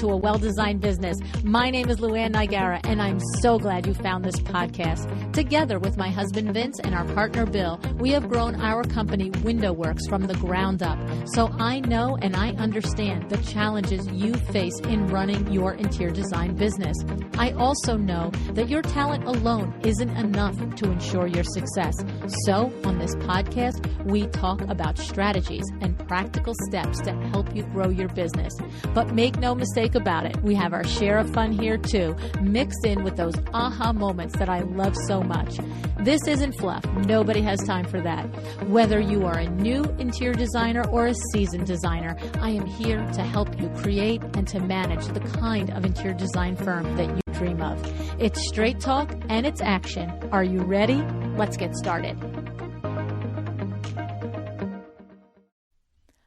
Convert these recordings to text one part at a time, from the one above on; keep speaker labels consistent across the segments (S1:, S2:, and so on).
S1: to A Well-Designed Business. My name is LuAnn, and I'm so glad you found this podcast. Together with my husband Vince and our partner Bill, we have grown our company Window Works from the ground up. So I know and I understand the challenges you face in running your interior design business. I also know that your talent alone isn't enough to ensure your success. So on this podcast, we talk about strategies and practical steps to help you grow your business. But make no mistake about it, we have our share of fun here too, mixed in with those aha moments that I love so much. This isn't fluff. Nobody has time for that. Whether you are a new interior designer or a seasoned designer, I am here to help you create and to manage the kind of interior design firm that you dream of. It's straight talk and it's action. Are you ready? Let's get started.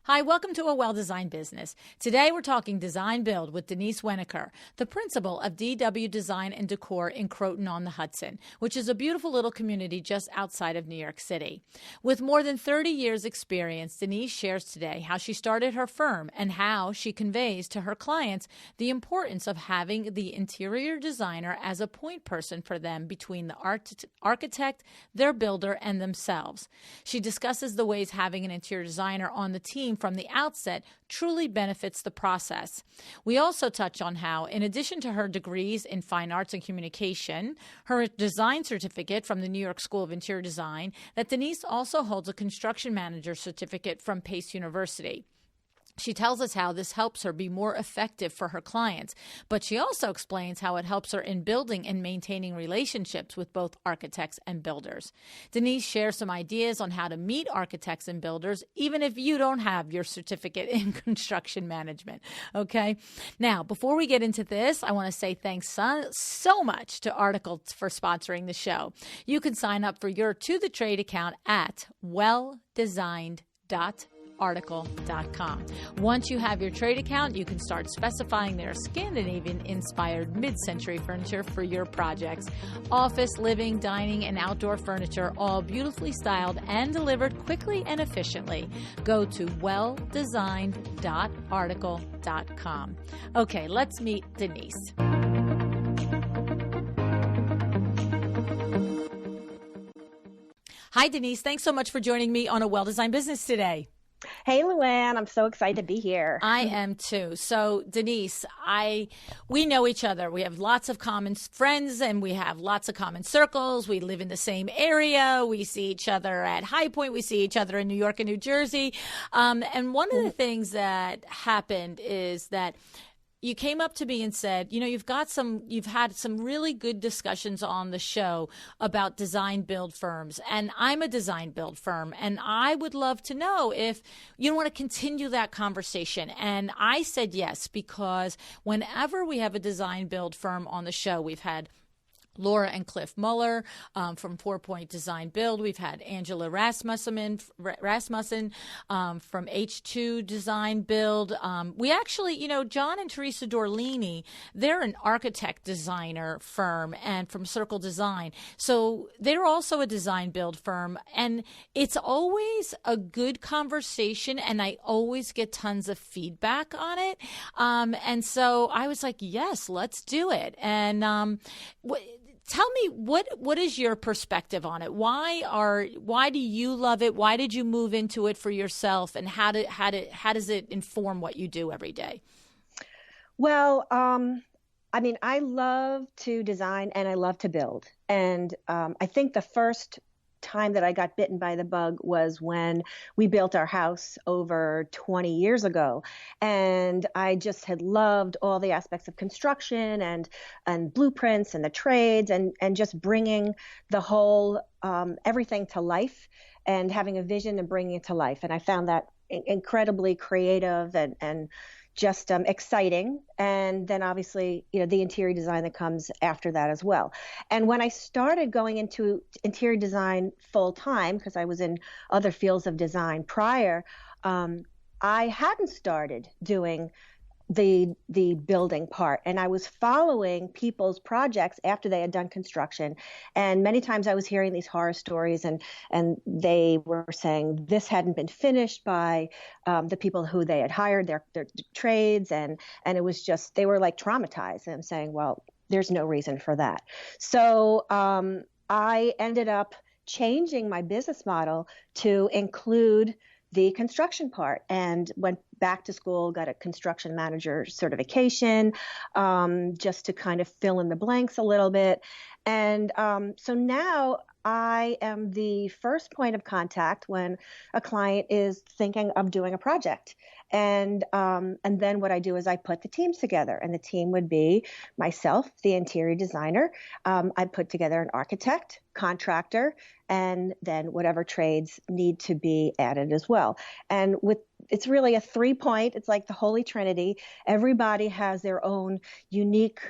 S1: Hi, welcome to A Well-Designed Business. Today we're talking design build with Denise Wenacur, the principal of DW Design and Décor in Croton on the Hudson, which is a beautiful little community just outside of New York City. With more than 30 years experience, Denise shares today how she started her firm and how she conveys to her clients the importance of having the interior designer as a point person for them between the architect, their builder, and themselves. She discusses the ways having an interior designer on the team from the outset truly benefits the process. We also touch on how, in addition to her degrees in fine arts and communication, her design certificate from the New York School of Interior Design, that Denise also holds a construction manager certificate from Pace University. She tells us how this helps her be more effective for her clients, but she also explains how it helps her in building and maintaining relationships with both architects and builders. Denise shares some ideas on how to meet architects and builders, even if you don't have your certificate in construction management. Okay? Now, before we get into this, I want to say thanks so much to Article for sponsoring the show. You can sign up for your To The Trade account at welldesigned.com. article.com. Once you have your trade account, you can start specifying their Scandinavian-inspired mid-century furniture for your projects. Office, living, dining, and outdoor furniture, all beautifully styled and delivered quickly and efficiently. Go to welldesigned.article.com. Okay, let's meet Denise. Hi, Denise. Thanks so much for joining me on A Well-Designed Business today.
S2: Hey, LuAnn, I'm so excited to be here.
S1: I am too. So, Denise, we know each other. We have lots of common friends and we have lots of common circles. We live in the same area. We see each other at High Point. We see each other in New York and New Jersey. And one of the things that happened is that you came up to me and said, you've had some really good discussions on the show about design build firms. And I'm a design build firm. And I would love to know if you want to continue that conversation. And I said yes, because whenever we have a design build firm on the show, we've had Laura and Cliff Muller from 4 Point Design Build. We've had Angela Rasmussen from H2 Design Build. We actually, John and Teresa Dorlini, they're an architect designer firm and from Circle Design. So they're also a design build firm. And it's always a good conversation, and I always get tons of feedback on it. And so I was like, yes, let's do it. And tell me, what is your perspective on it? Why do you love it? Why did you move into it for yourself? And how does it inform what you do every day?
S2: Well, I love to design and I love to build. And I think the first time that I got bitten by the bug was when we built our house over 20 years ago. And I just had loved all the aspects of construction and blueprints and the trades and just bringing the whole, everything to life and having a vision and bringing it to life. And I found that incredibly creative and just exciting. And then obviously, the interior design that comes after that as well. And when I started going into interior design full time, because I was in other fields of design prior, I hadn't started doing the building part, and I was following people's projects after they had done construction, and many times I was hearing these horror stories, and they were saying this hadn't been finished by the people who they had hired, their trades, and it was just, they were like traumatized, and I'm saying, well, there's no reason for that. So I ended up changing my business model to include the construction part, and went back to school, got a construction manager certification, just to kind of fill in the blanks a little bit. And so now I am the first point of contact when a client is thinking of doing a project. And then what I do is I put the teams together, and the team would be myself, the interior designer. I put together an architect, contractor, and then whatever trades need to be added as well. And it's really a 3-point, it's like the Holy Trinity. Everybody has their own unique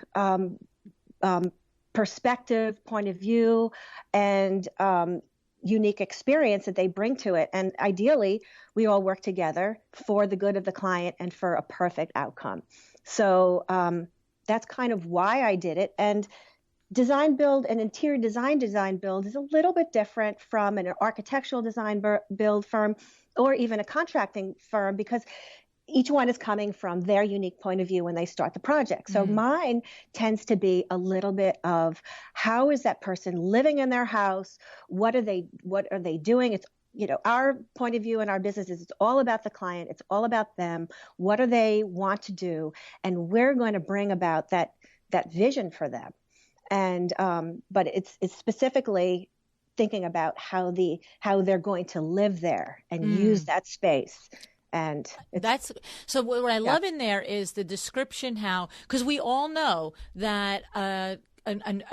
S2: perspective, point of view, and unique experience that they bring to it. And ideally, we all work together for the good of the client and for a perfect outcome. So that's kind of why I did it. And design build and interior design build is a little bit different from an architectural design build firm or even a contracting firm, because each one is coming from their unique point of view when they start the project. So mine tends to be a little bit of, how is that person living in their house? What are they doing? It's, our point of view in our business is, it's all about the client. It's all about them. What do they want to do? And we're going to bring about that vision for them. And, but it's specifically thinking about how they're going to live there and use that space. And
S1: that's so what I love in there is the description, how, because we all know that a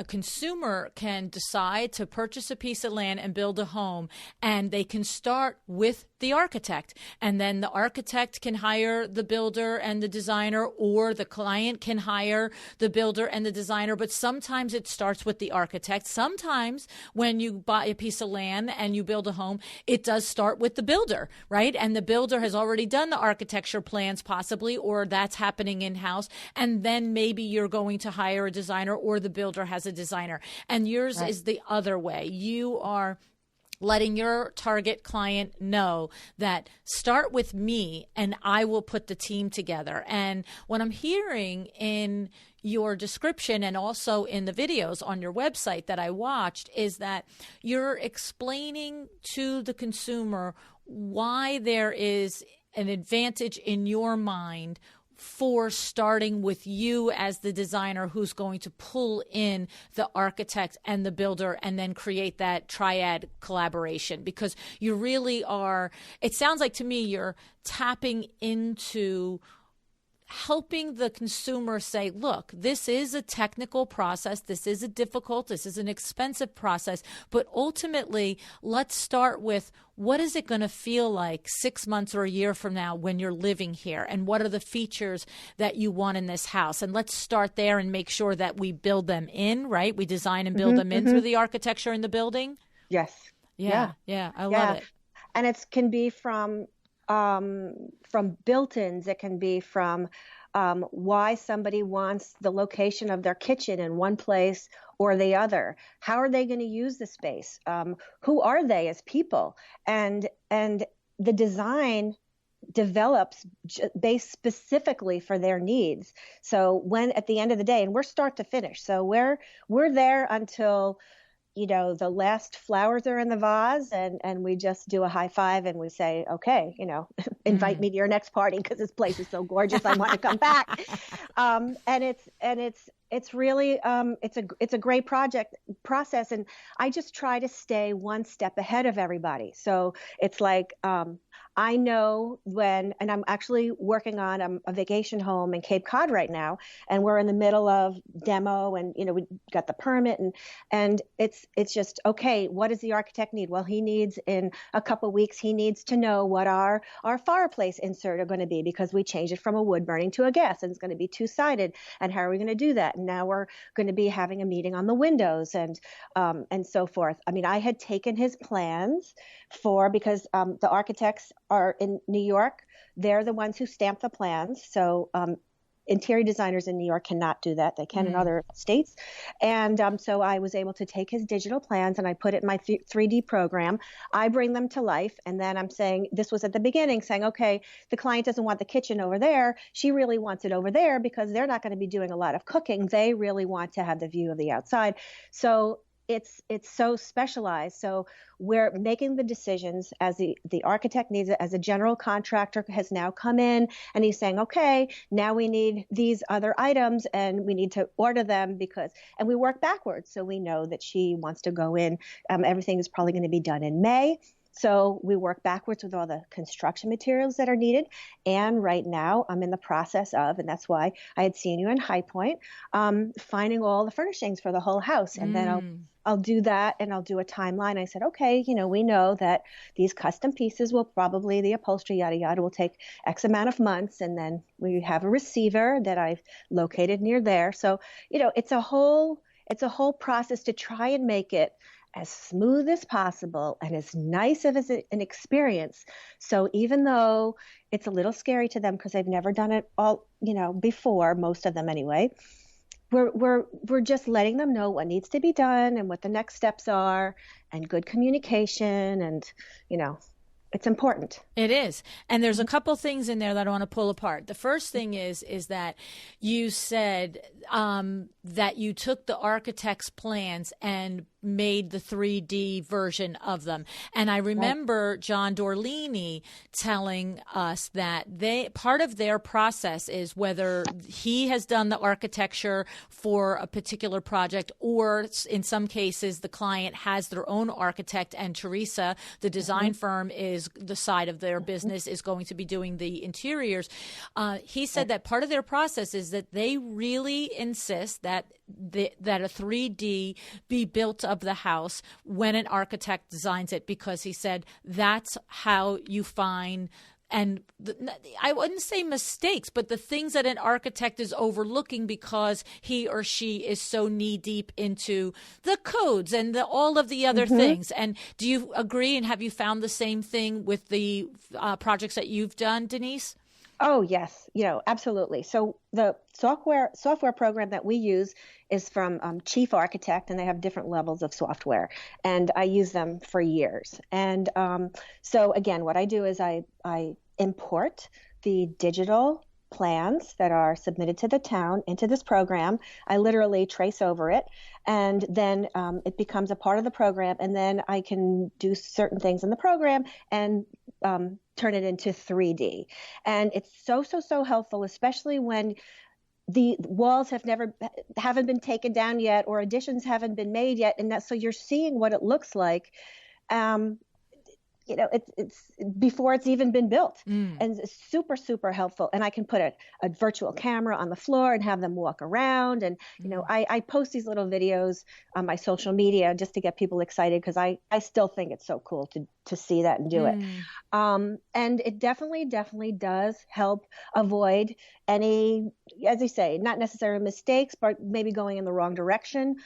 S1: consumer can decide to purchase a piece of land and build a home, and they can start with the architect, and then the architect can hire the builder and the designer, or the client can hire the builder and the designer. But sometimes it starts with the architect. Sometimes when you buy a piece of land and you build a home, it does start with the builder, right? And the builder has already done the architecture plans possibly, or that's happening in-house. And then maybe you're going to hire a designer, or the builder has a designer. And yours is the other way. You are letting your target client know that start with me and I will put the team together. And what I'm hearing in your description and also in the videos on your website that I watched is that you're explaining to the consumer why there is an advantage in your mind for starting with you as the designer who's going to pull in the architect and the builder and then create that triad collaboration. Because you really are, it sounds like to me, you're tapping into helping the consumer say, look, this is a technical process. This is this is an expensive process. But ultimately, let's start with, what is it going to feel like 6 months or a year from now when you're living here? And what are the features that you want in this house? And let's start there and make sure that we build them in, right? We design and build them in through the architecture in the building.
S2: Yes.
S1: Yeah. I love it.
S2: And it can be from built-ins. It can be from why somebody wants the location of their kitchen in one place or the other. How are they going to use the space? Who are they as people? And the design develops based specifically for their needs. So when at the end of the day, and we're start to finish, so we're there until the last flowers are in the vase, and we just do a high five and we say, okay, invite me to your next party because this place is so gorgeous. I want to come back. And it's really, it's a great process. And I just try to stay one step ahead of everybody. So it's like, I know and I'm actually working on a vacation home in Cape Cod right now, and we're in the middle of demo, and we got the permit, and it's just, okay, what does the architect need? Well, he needs, in a couple of weeks, he needs to know what our fireplace insert are going to be, because we changed it from a wood burning to a gas, and it's going to be two-sided, and how are we going to do that? And now we're going to be having a meeting on the windows and so forth. I mean, I had taken his plans because the architects are in New York. They're the ones who stamp the plans. So interior designers in New York cannot do that. They can in other states. And so I was able to take his digital plans and I put it in my 3D program. I bring them to life. And then I'm saying, this was at the beginning, saying, okay, the client doesn't want the kitchen over there. She really wants it over there because they're not going to be doing a lot of cooking. They really want to have the view of the outside. So it's so specialized. So we're making the decisions as the architect needs it, as a general contractor has now come in and he's saying, okay, now we need these other items and we need to order them and we work backwards. So we know that she wants to go in. Everything is probably going to be done in May. So we work backwards with all the construction materials that are needed. And right now I'm in the process of, and that's why I had seen you in High Point, finding all the furnishings for the whole house. And then I'll do that and I'll do a timeline. I said, okay, we know that these custom pieces will probably, the upholstery, yada, yada, will take X amount of months. And then we have a receiver that I've located near there. So, it's a whole process to try and make it as smooth as possible and as nice as an experience. So even though it's a little scary to them because they've never done it all, before, most of them anyway, we're just letting them know what needs to be done and what the next steps are and good communication and, it's important.
S1: It is. And there's a couple things in there that I want to pull apart. The first thing is that you said that you took the architect's plans and made the 3D version of them. And I remember John Dorlini telling us that part of their process is whether he has done the architecture for a particular project or in some cases the client has their own architect and Teresa, the design firm, is the side of their business is going to be doing the interiors. He said that part of their process is that they really insist that a 3D be built of the house when an architect designs it, because he said that's how you find, and I wouldn't say mistakes, but the things that an architect is overlooking because he or she is so knee deep into the codes and all of the other things. And do you agree, and have you found the same thing with the projects that you've done, Denise?
S2: Oh, yes. Absolutely. So the software program that we use is from Chief Architect, and they have different levels of software. And I use them for years. And so again, what I do is I import the digital plans that are submitted to the town into this program. I literally trace over it, and then it becomes a part of the program. And then I can do certain things in the program and turn it into 3D. And it's so helpful, especially when the walls haven't been taken down yet or additions haven't been made yet. And so you're seeing what it looks like. It's before it's even been built, and it's super helpful. And I can put a virtual camera on the floor and have them walk around. And, I post these little videos on my social media just to get people excited, because I still think it's so cool to see that and do it. And it definitely does help avoid any, as I say, not necessarily mistakes, but maybe going in the wrong direction.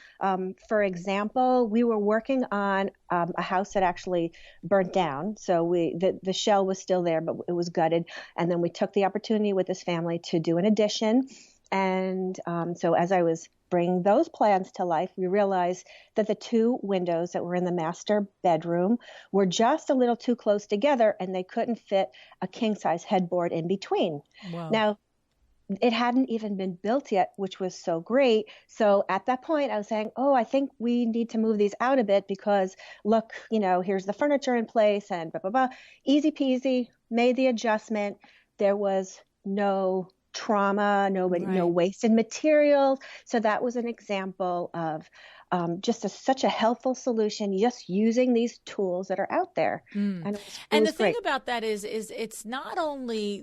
S2: For example, we were working on a house that actually burnt down. So the shell was still there, but it was gutted. And then we took the opportunity with this family to do an addition. And so as I was bringing those plans to life, we realized that the two windows that were in the master bedroom were just a little too close together, and they couldn't fit a king-size headboard in between. Wow. Now, it hadn't even been built yet, which was so great. So at that point, I was saying, I think we need to move these out a bit because, look, here's the furniture in place and blah, blah, blah. Easy peasy, made the adjustment. There was no trauma, no wasted materials. So that was an example of just such a helpful solution, just using these tools that are out there. And the
S1: thing about that is it's not only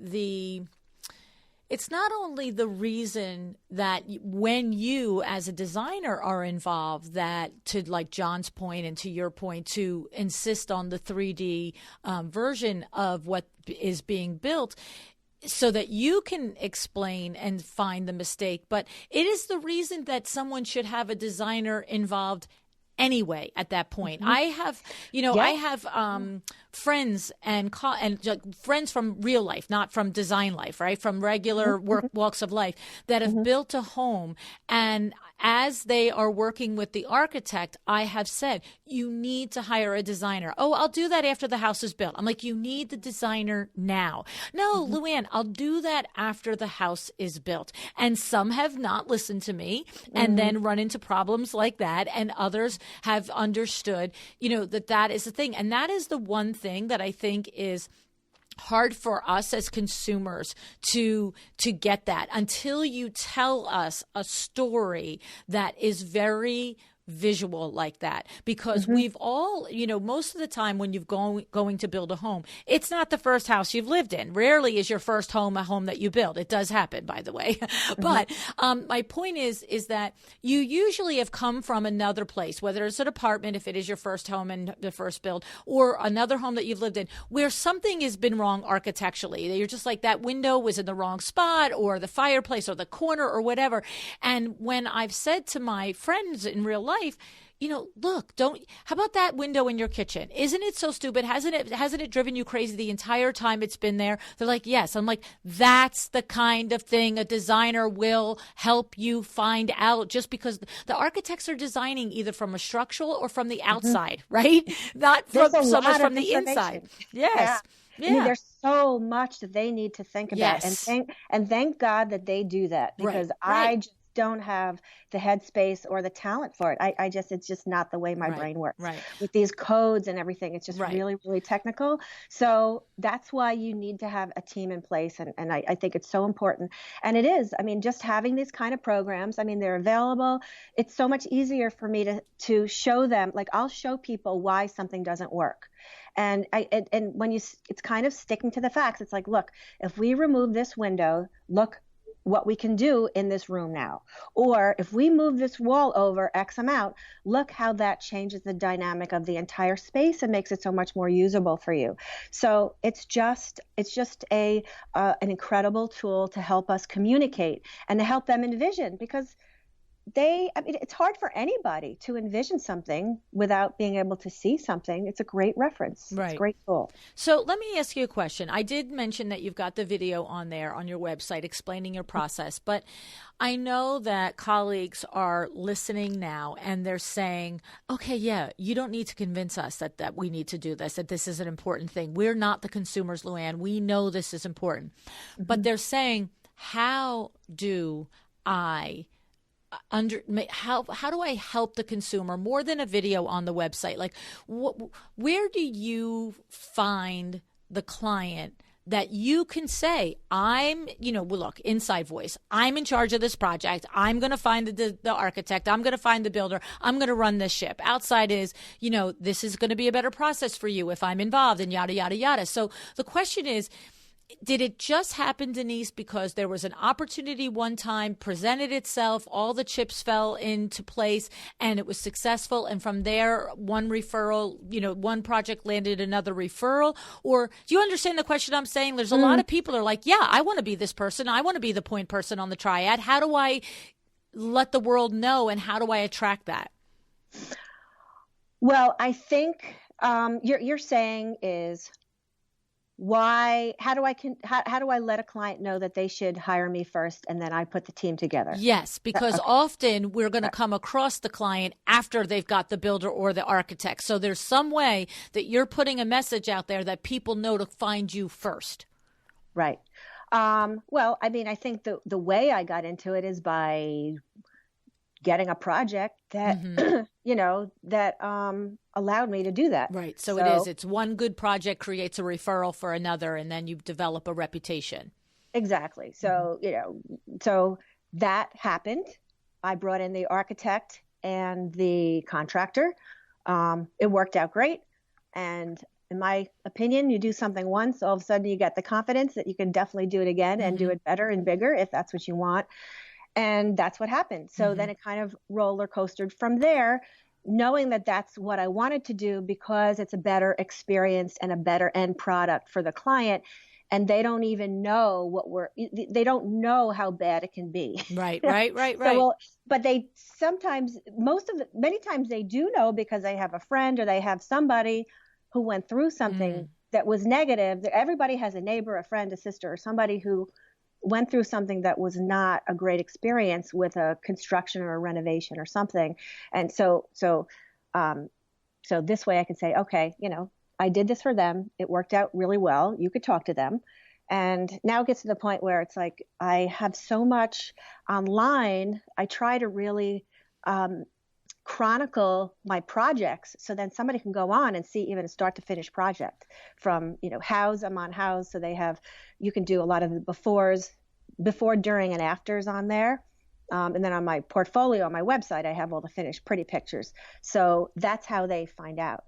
S1: the reason that when you as a designer are involved, that to like John's point and to your point, to insist on the 3D version of what is being built, so that you can explain and find the mistake. But it is the reason that someone should have a designer involved anyway at that point. I have, I have friends and friends from real life, not from design life, right? From regular walks of life that have built a home. And as they are working with the architect, I have said, you need to hire a designer. Oh, I'll do that after the house is built. I'm like, you need the designer now. No, LuAnn, I'll do that after the house is built. And some have not listened to me and then run into problems like that. And others have understood, that is the thing. And that is the one thing that I think is hard for us as consumers to get that until you tell us a story that is very visual like that, because we've all, most of the time when you've going to build a home, it's not the first house you've lived in. Rarely is your first home a home that you build. It does happen, by the way. But my point is that you usually have come from another place, whether it's an apartment, if it is your first home and the first build, or another home that you've lived in, where something has been wrong architecturally. You're just like, that window was in the wrong spot, or the fireplace, or the corner, or whatever. And when I've said to my friends in real life, look, how about that window in your kitchen? Isn't it so stupid? Hasn't it driven you crazy the entire time it's been there? They're like, yes. I'm like, that's the kind of thing a designer will help you find out, just because the architects are designing either from a structural or from the outside, right? Not so much from the inside. Yes. Yeah.
S2: I mean, there's so much that they need to think about, and thank God that they do that, because I just don't have the headspace or the talent for it. It's just not the way my brain works. With these codes and everything, it's just really, really technical. So that's why you need to have a team in place. And I think it's so important. And it is, just having these kind of programs, they're available. It's so much easier for me to show them, like I'll show people why something doesn't work. And when it's kind of sticking to the facts. It's like, look, if we remove this window, look what we can do in this room now. Or if we move this wall over X amount, look how that changes the dynamic of the entire space and makes it so much more usable for you. So it's just an incredible tool to help us communicate and to help them envision, because it's hard for anybody to envision something without being able to see something. It's a great reference. It's a great tool.
S1: So let me ask you a question. I did mention that you've got the video on there on your website explaining your process, but I know that colleagues are listening now and they're saying, okay, yeah, you don't need to convince us that we need to do this, that this is an important thing. We're not the consumers, LuAnn. We know this is important. But they're saying, how do I how do I help the consumer more than a video on the website? Like, where do you find the client that you can say, look, inside voice, I'm in charge of this project. I'm going to find the architect. I'm going to find the builder. I'm going to run this ship. Outside is, this is going to be a better process for you if I'm involved, and yada, yada, yada. So the question is, did it just happen, Denise, because there was an opportunity one time, presented itself, all the chips fell into place, and it was successful, and from there, one referral, one project landed another referral? Or do you understand the question I'm saying? There's a lot of people are like, yeah, I want to be this person. I want to be the point person on the triad. How do I let the world know, and how do I attract that?
S2: Well, I think you're saying is, how do I let a client know that they should hire me first and then I put the team together?
S1: Yes, because often we're going to come across the client after they've got the builder or the architect. So there's some way that you're putting a message out there that people know to find you first.
S2: Right. Well, I think the way I got into it is by getting a project that, that allowed me to do that.
S1: Right. So it is. It's one good project creates a referral for another, and then you develop a reputation.
S2: Exactly. So, so that happened. I brought in the architect and the contractor. It worked out great. And in my opinion, you do something once, all of a sudden you get the confidence that you can definitely do it again and do it better and bigger if that's what you want. And that's what happened. So then it kind of roller coastered from there, knowing that that's what I wanted to do because it's a better experience and a better end product for the client. and they don't even know they don't know how bad it can be.
S1: Right.
S2: But they sometimes, many times they do know because they have a friend or they have somebody who went through something that was negative. Everybody has a neighbor, a friend, a sister, or somebody who went through something that was not a great experience with a construction or a renovation or something. And so this way I can say, okay, I did this for them. It worked out really well. You could talk to them. And now it gets to the point where it's like, I have so much online. I try to really chronicle my projects, so then somebody can go on and see even a start to finish project from, House. I'm on House. So you can do a lot of the before, during, and afters on there. And then on my portfolio, on my website, I have all the finished pretty pictures. So that's how they find out.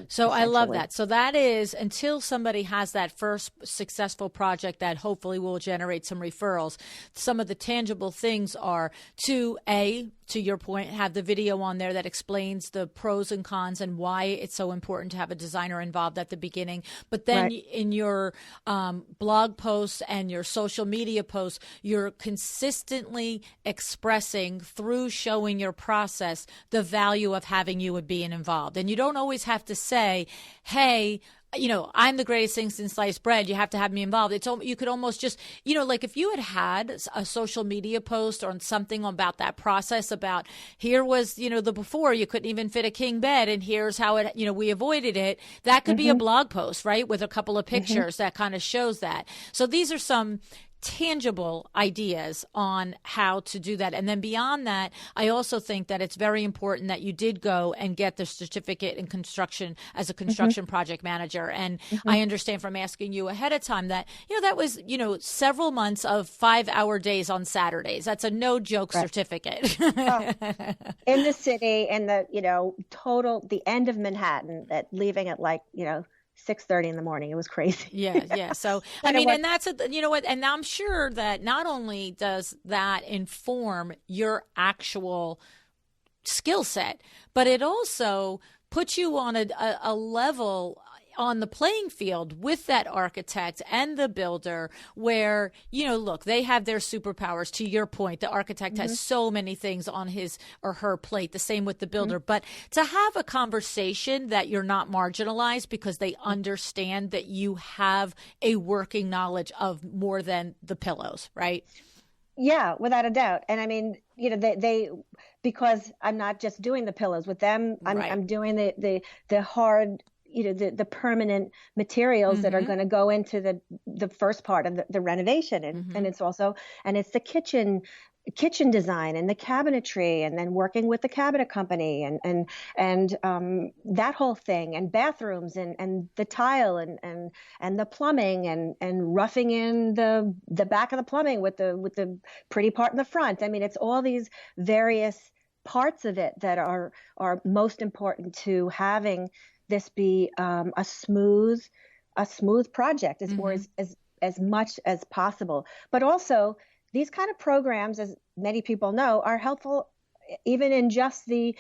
S1: So I love that. So that is until somebody has that first successful project that hopefully will generate some referrals. Some of the tangible things are to your point, have the video on there that explains the pros and cons and why it's so important to have a designer involved at the beginning. But then in your blog posts and your social media posts, you're consistently expressing through showing your process the value of having you being involved. And you don't always have to say, hey, I'm the greatest thing since sliced bread. You have to have me involved. You could almost just, like if you had a social media post or something about that process about here was, the before you couldn't even fit a king bed and here's how it, we avoided it. That could be a blog post, right? With a couple of pictures that kind of shows that. So these are some tangible ideas on how to do that. And then beyond that, I also think that it's very important that you did go and get the certificate in construction as a construction project manager. And I understand from asking you ahead of time that, that was, several months of 5-hour days on Saturdays. That's a no joke certificate.
S2: In the city, and the end of Manhattan, leaving at 6:30 in the morning. It was crazy.
S1: Yeah. So, and that's, and I'm sure that not only does that inform your actual skill set, but it also puts you on a level on the playing field with that architect and the builder where, look, they have their superpowers. To your point, the architect has so many things on his or her plate, the same with the builder. But to have a conversation that you're not marginalized because they understand that you have a working knowledge of more than the pillows, right?
S2: Yeah, without a doubt. And I mean, they because I'm not just doing the pillows with them, I'm doing the hard, the permanent materials that are going to go into the first part of the renovation. And it's the kitchen design and the cabinetry, and then working with the cabinet company and that whole thing, and bathrooms and the tile and the plumbing and roughing in the back of the plumbing with the pretty part in the front. I mean, it's all these various parts of it that are most important to having this be a smooth project as much as possible. But also, these kind of programs, as many people know, are helpful even in just the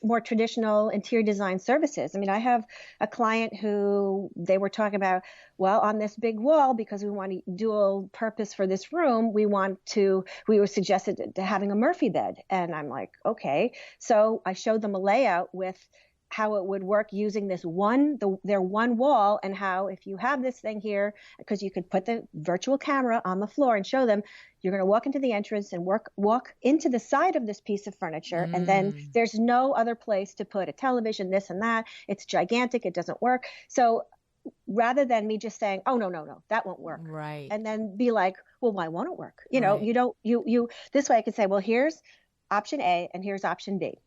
S2: more traditional interior design services. I mean, I have a client who they were talking about, well, on this big wall, because we want a dual purpose for this room, we were suggested to having a Murphy bed. And I'm like, okay. So I showed them a layout with how it would work using their one wall, and how if you have this thing here, because you could put the virtual camera on the floor and show them, you're going to walk into the entrance and walk into the side of this piece of furniture. And then there's no other place to put a television, this and that. It's gigantic. It doesn't work. So rather than me just saying, oh, no, that won't work.
S1: Right.
S2: And then be like, well, why won't it work? This way I could say, well, here's option A and here's option B.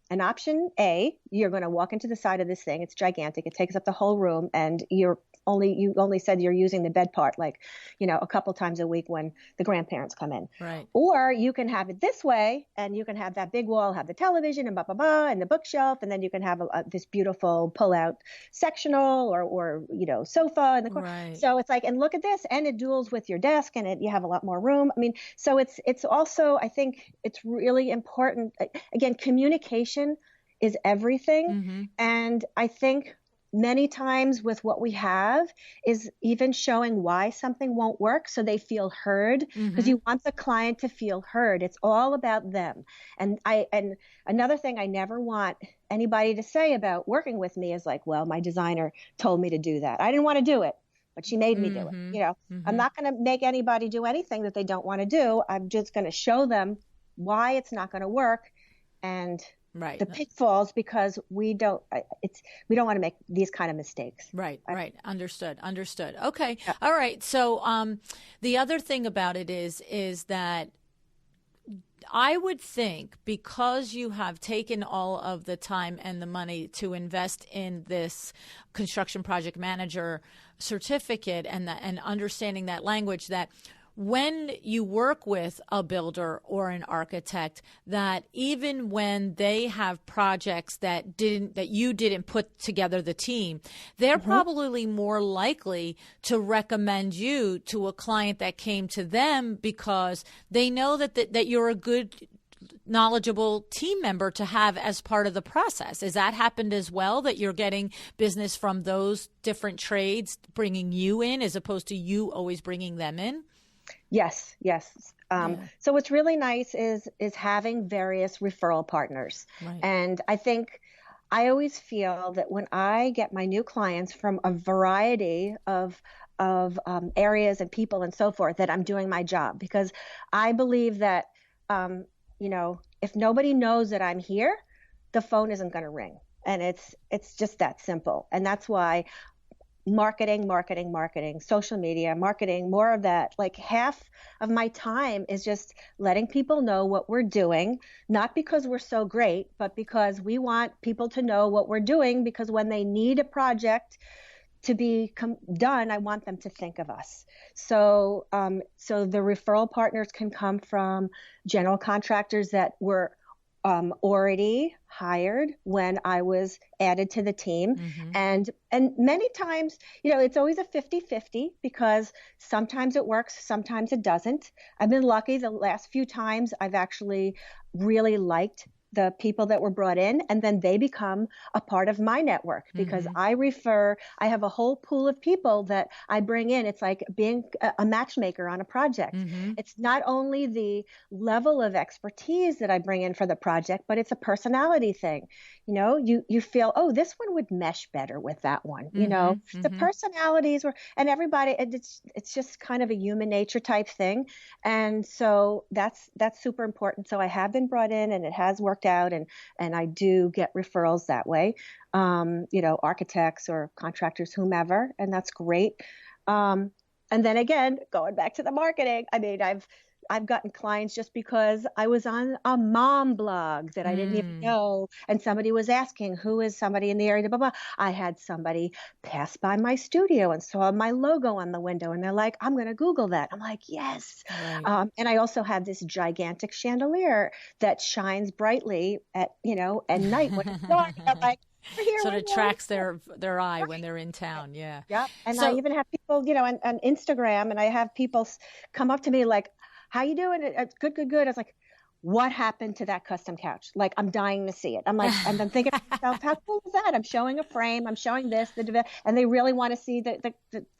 S2: And option A, you're going to walk into the side of this thing. It's gigantic. It takes up the whole room, and you only said you're using the bed part a couple times a week when the grandparents come in.
S1: Right.
S2: Or you can have it this way, and you can have that big wall, have the television and and the bookshelf, and then you can have this beautiful pull-out sectional or sofa in the corner.
S1: Right.
S2: So it's and look at this, and it duals with your desk, and you have a lot more room. I mean, so it's also, I think it's really important. Again, communication is everything. And I think many times with what we have is even showing why something won't work so they feel heard, because you want the client to feel heard. It's all about them. And another thing I never want anybody to say about working with me is like, well, my designer told me to do that. I didn't want to do it, but she made me do it. You know, I'm not going to make anybody do anything that they don't want to do. I'm just going to show them why it's not going to work and the pitfalls, because we don't want to make these kind of mistakes.
S1: Right. Understood. Okay. Yeah. All right. So the other thing about it is that I would think, because you have taken all of the time and the money to invest in this construction project manager certificate and understanding that language, that when you work with a builder or an architect, that even when they have projects that you didn't put together the team, they're probably more likely to recommend you to a client that came to them, because they know that you're a good, knowledgeable team member to have as part of the process. Has that happened as well, that you're getting business from those different trades bringing you in as opposed to you always bringing them in?
S2: Yes. So what's really nice is having various referral partners. Right. And I think I always feel that when I get my new clients from a variety of areas and people and so forth, that I'm doing my job, because I believe that, if nobody knows that I'm here, the phone isn't going to ring. And it's just that simple. And that's why marketing, social media marketing, more of that. Like half of my time is just letting people know what we're doing, not because we're so great, but because we want people to know what we're doing, because when they need a project to be done, I want them to think of us. So the referral partners can come from general contractors that were already hired when I was added to the team. And many times, it's always a 50-50, because sometimes it works, sometimes it doesn't. I've been lucky the last few times. I've actually really liked the people that were brought in, and then they become a part of my network, because I have a whole pool of people that I bring in. It's like being a matchmaker on a project. It's not only the level of expertise that I bring in for the project, but it's a personality thing. You feel, oh, this one would mesh better with that one. The personalities and everybody, it's just kind of a human nature type thing. And so that's super important. So I have been brought in, and it has worked out, and I do get referrals that way, architects or contractors, whomever, and that's great. And then again, going back to the marketing, I mean, I've gotten clients just because I was on a mom blog that I didn't even know, and somebody was asking, who is somebody in the area, blah, blah, blah. I had somebody pass by my studio and saw my logo on the window, and they're like, I'm going to Google that. I'm like, yes. Right. And I also have this gigantic chandelier that shines brightly at night when it's dark. I'm like,
S1: so it attracts their eye when they're in town. Yeah.
S2: And I even have people, on Instagram, and I have people come up to me like, how you doing? Good. I was like, what happened to that custom couch? Like, I'm dying to see it. I'm like, and I'm thinking to myself, how cool is that? I'm showing a frame, I'm showing this, and they really want to see the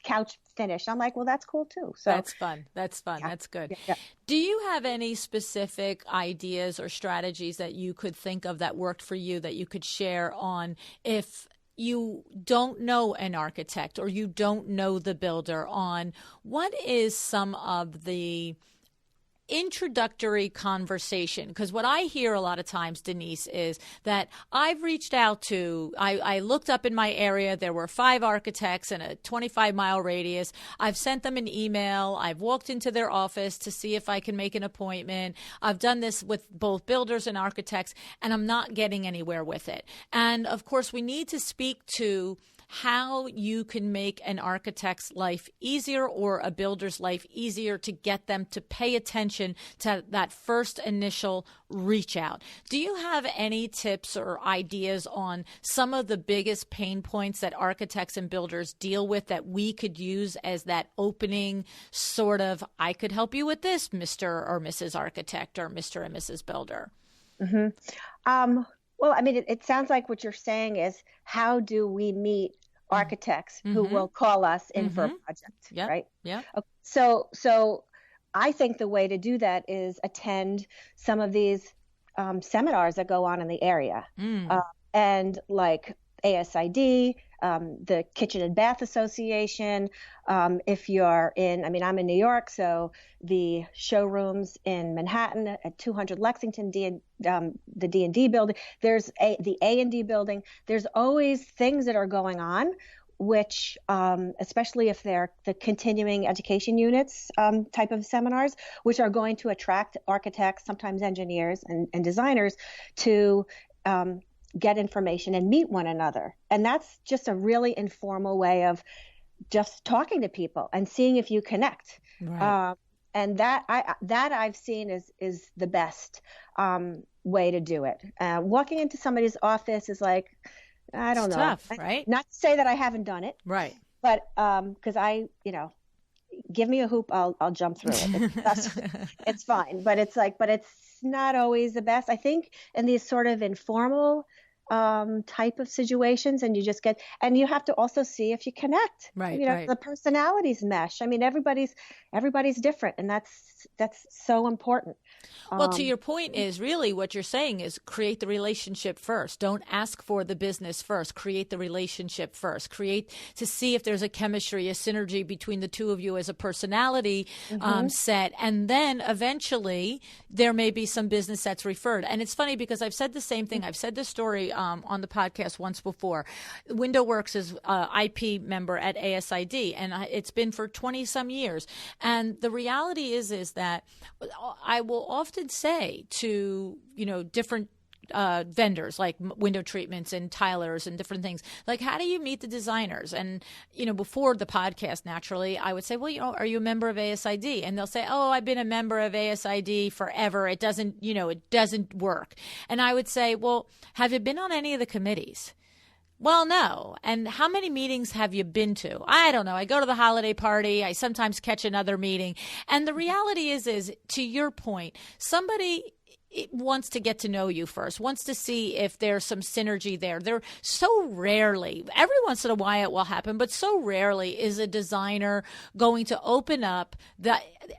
S2: couch finish. I'm like, well, that's cool too. So
S1: that's fun. Yeah. That's good. Yeah. Do you have any specific ideas or strategies that you could think of that worked for you that you could share on, if you don't know an architect or you don't know the builder, on what is some of the introductory conversation? Because what I hear a lot of times, Denise, is that I've reached out to, I looked up in my area, there were 5 architects in a 25-mile radius. I've sent them an email. I've walked into their office to see if I can make an appointment. I've done this with both builders and architects, and I'm not getting anywhere with it. And of course, we need to speak to how you can make an architect's life easier or a builder's life easier to get them to pay attention to that first initial reach out. Do you have any tips or ideas on some of the biggest pain points that architects and builders deal with that we could use as that opening sort of, I could help you with this, Mr. or Mrs. Architect, or Mr. and Mrs. Builder?
S2: Well, I mean, it sounds like what you're saying is, how do we meet architects who will call us in for a project,
S1: Yep.
S2: right?
S1: Yep.
S2: Okay. So I think the way to do that is attend some of these seminars that go on in the area, and like ASID, the Kitchen and Bath Association. If you're in, I mean, I'm in New York, so the showrooms in Manhattan at 200 Lexington, the D&D building, there's the A&D building. There's always things that are going on, which, especially if they're the continuing education units type of seminars, which are going to attract architects, sometimes engineers and designers to get information and meet one another. And that's just a really informal way of just talking to people and seeing if you connect.
S1: Right.
S2: And that I've seen is the best way to do it. Walking into somebody's office is like, I don't know.
S1: Tough, right?
S2: Not to say that I haven't done it.
S1: Right.
S2: But because give me a hoop, I'll jump through it. It's fine. But it's not always the best. I think in these sort of informal type of situations, and you have to also see if you connect.
S1: Right. Right.
S2: The personalities mesh. I mean, everybody's different, and that's so important.
S1: Well, to your point is really what you're saying is create the relationship first. Don't ask for the business first. Create the relationship first. Create to see if there's a chemistry, a synergy between the two of you as a personality set. And then eventually there may be some business that's referred. And it's funny because I've said the same thing. I've said this story on the podcast once before. WindowWorks is IP member at ASID, and it's been for 20 some years. And the reality is that I will often say to, different vendors like window treatments and tilers and different things, like, how do you meet the designers? And, before the podcast, naturally, I would say, well, are you a member of ASID? And they'll say, oh, I've been a member of ASID forever. It doesn't, it doesn't work. And I would say, well, have you been on any of the committees? Well, no. And how many meetings have you been to? I don't know. I go to the holiday party. I sometimes catch another meeting. And the reality is to your point, somebody wants to get to know you first, wants to see if there's some synergy there. There so rarely, every once in a while it will happen, but so rarely is a designer going to open up the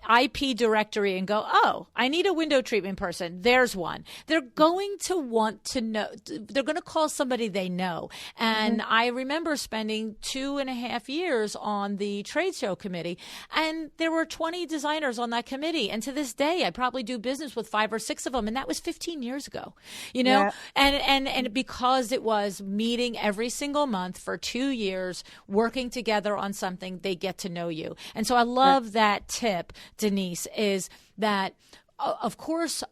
S1: IP directory and go, oh, I need a window treatment person. There's one. They're going to want to know. They're going to call somebody they know. And I remember spending 2.5 years on the trade show committee, and there were 20 designers on that committee. And to this day, I probably do business with 5 or 6 of them. And that was 15 years ago, Yeah. And because it was meeting every single month for 2 years, working together on something, they get to know you. And so I love that tip, Denise, is that, of course,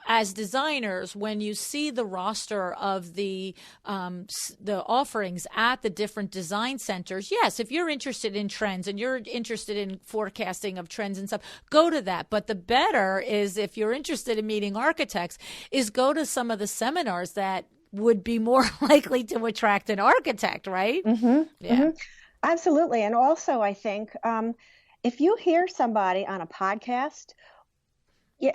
S1: as designers, when you see the roster of the offerings at the different design centers, yes, if you're interested in trends and you're interested in forecasting of trends and stuff, go to that. But the better is, if you're interested in meeting architects, is go to some of the seminars that would be more likely to attract an architect, right?
S2: Absolutely. And also, I think if you hear somebody on a podcast,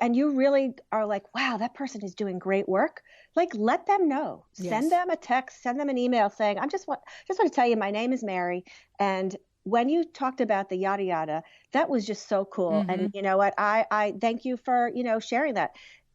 S2: and you really are like, wow, that person is doing great work, like, let them know. Yes. Send them a text, send them an email saying, I just want to tell you, my name is Mary, and when you talked about the yada yada, that was just so cool. And you know what, I thank you for sharing that.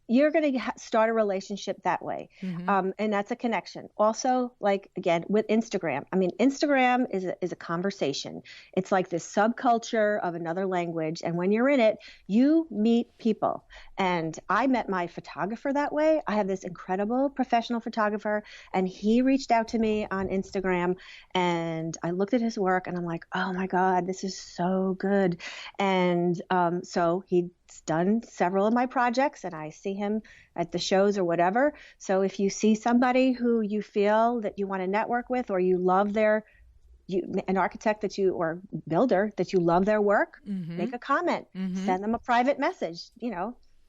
S2: You're going to start a relationship that way. And that's a connection. Also, like, again, with Instagram. I mean, Instagram is a conversation. It's like this subculture of another language. And when you're in it, you meet people. And I met my photographer that way. I have this incredible professional photographer, and he reached out to me on Instagram, and I looked at his work and I'm like, oh my God, this is so good. And so he's done several of my projects, and I see him at the shows or whatever. So if you see somebody who you feel that you want to network with, or you love an architect or builder that you love their work, make a comment, send them a private message,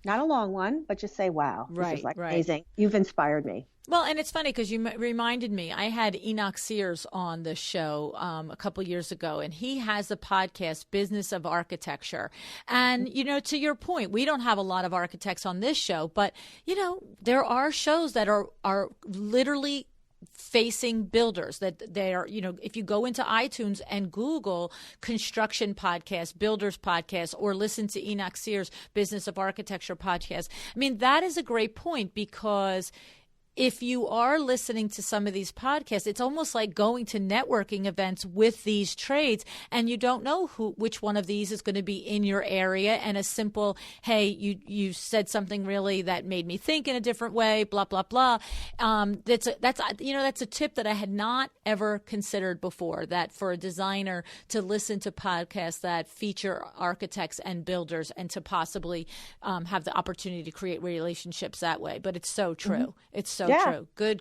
S2: Not a long one, but just say, wow, this is
S1: Right,
S2: like
S1: right.
S2: amazing. You've inspired me.
S1: Well, and it's funny because you reminded me, I had Enoch Sears on the show a couple years ago, and he has a podcast, Business of Architecture. And, to your point, we don't have a lot of architects on this show, but, there are shows that are literally facing builders, that they are, if you go into iTunes and Google construction podcast, builders podcast, or listen to Enoch Sears Business of Architecture podcast, I mean, that is a great point, because if you are listening to some of these podcasts, it's almost like going to networking events with these trades, and you don't know which one of these is going to be in your area. And a simple, hey, you said something really that made me think in a different way, blah blah blah. That's a tip that I had not ever considered before. That for a designer to listen to podcasts that feature architects and builders, and to possibly have the opportunity to create relationships that way. But it's so true. Mm-hmm. It's so true. Good.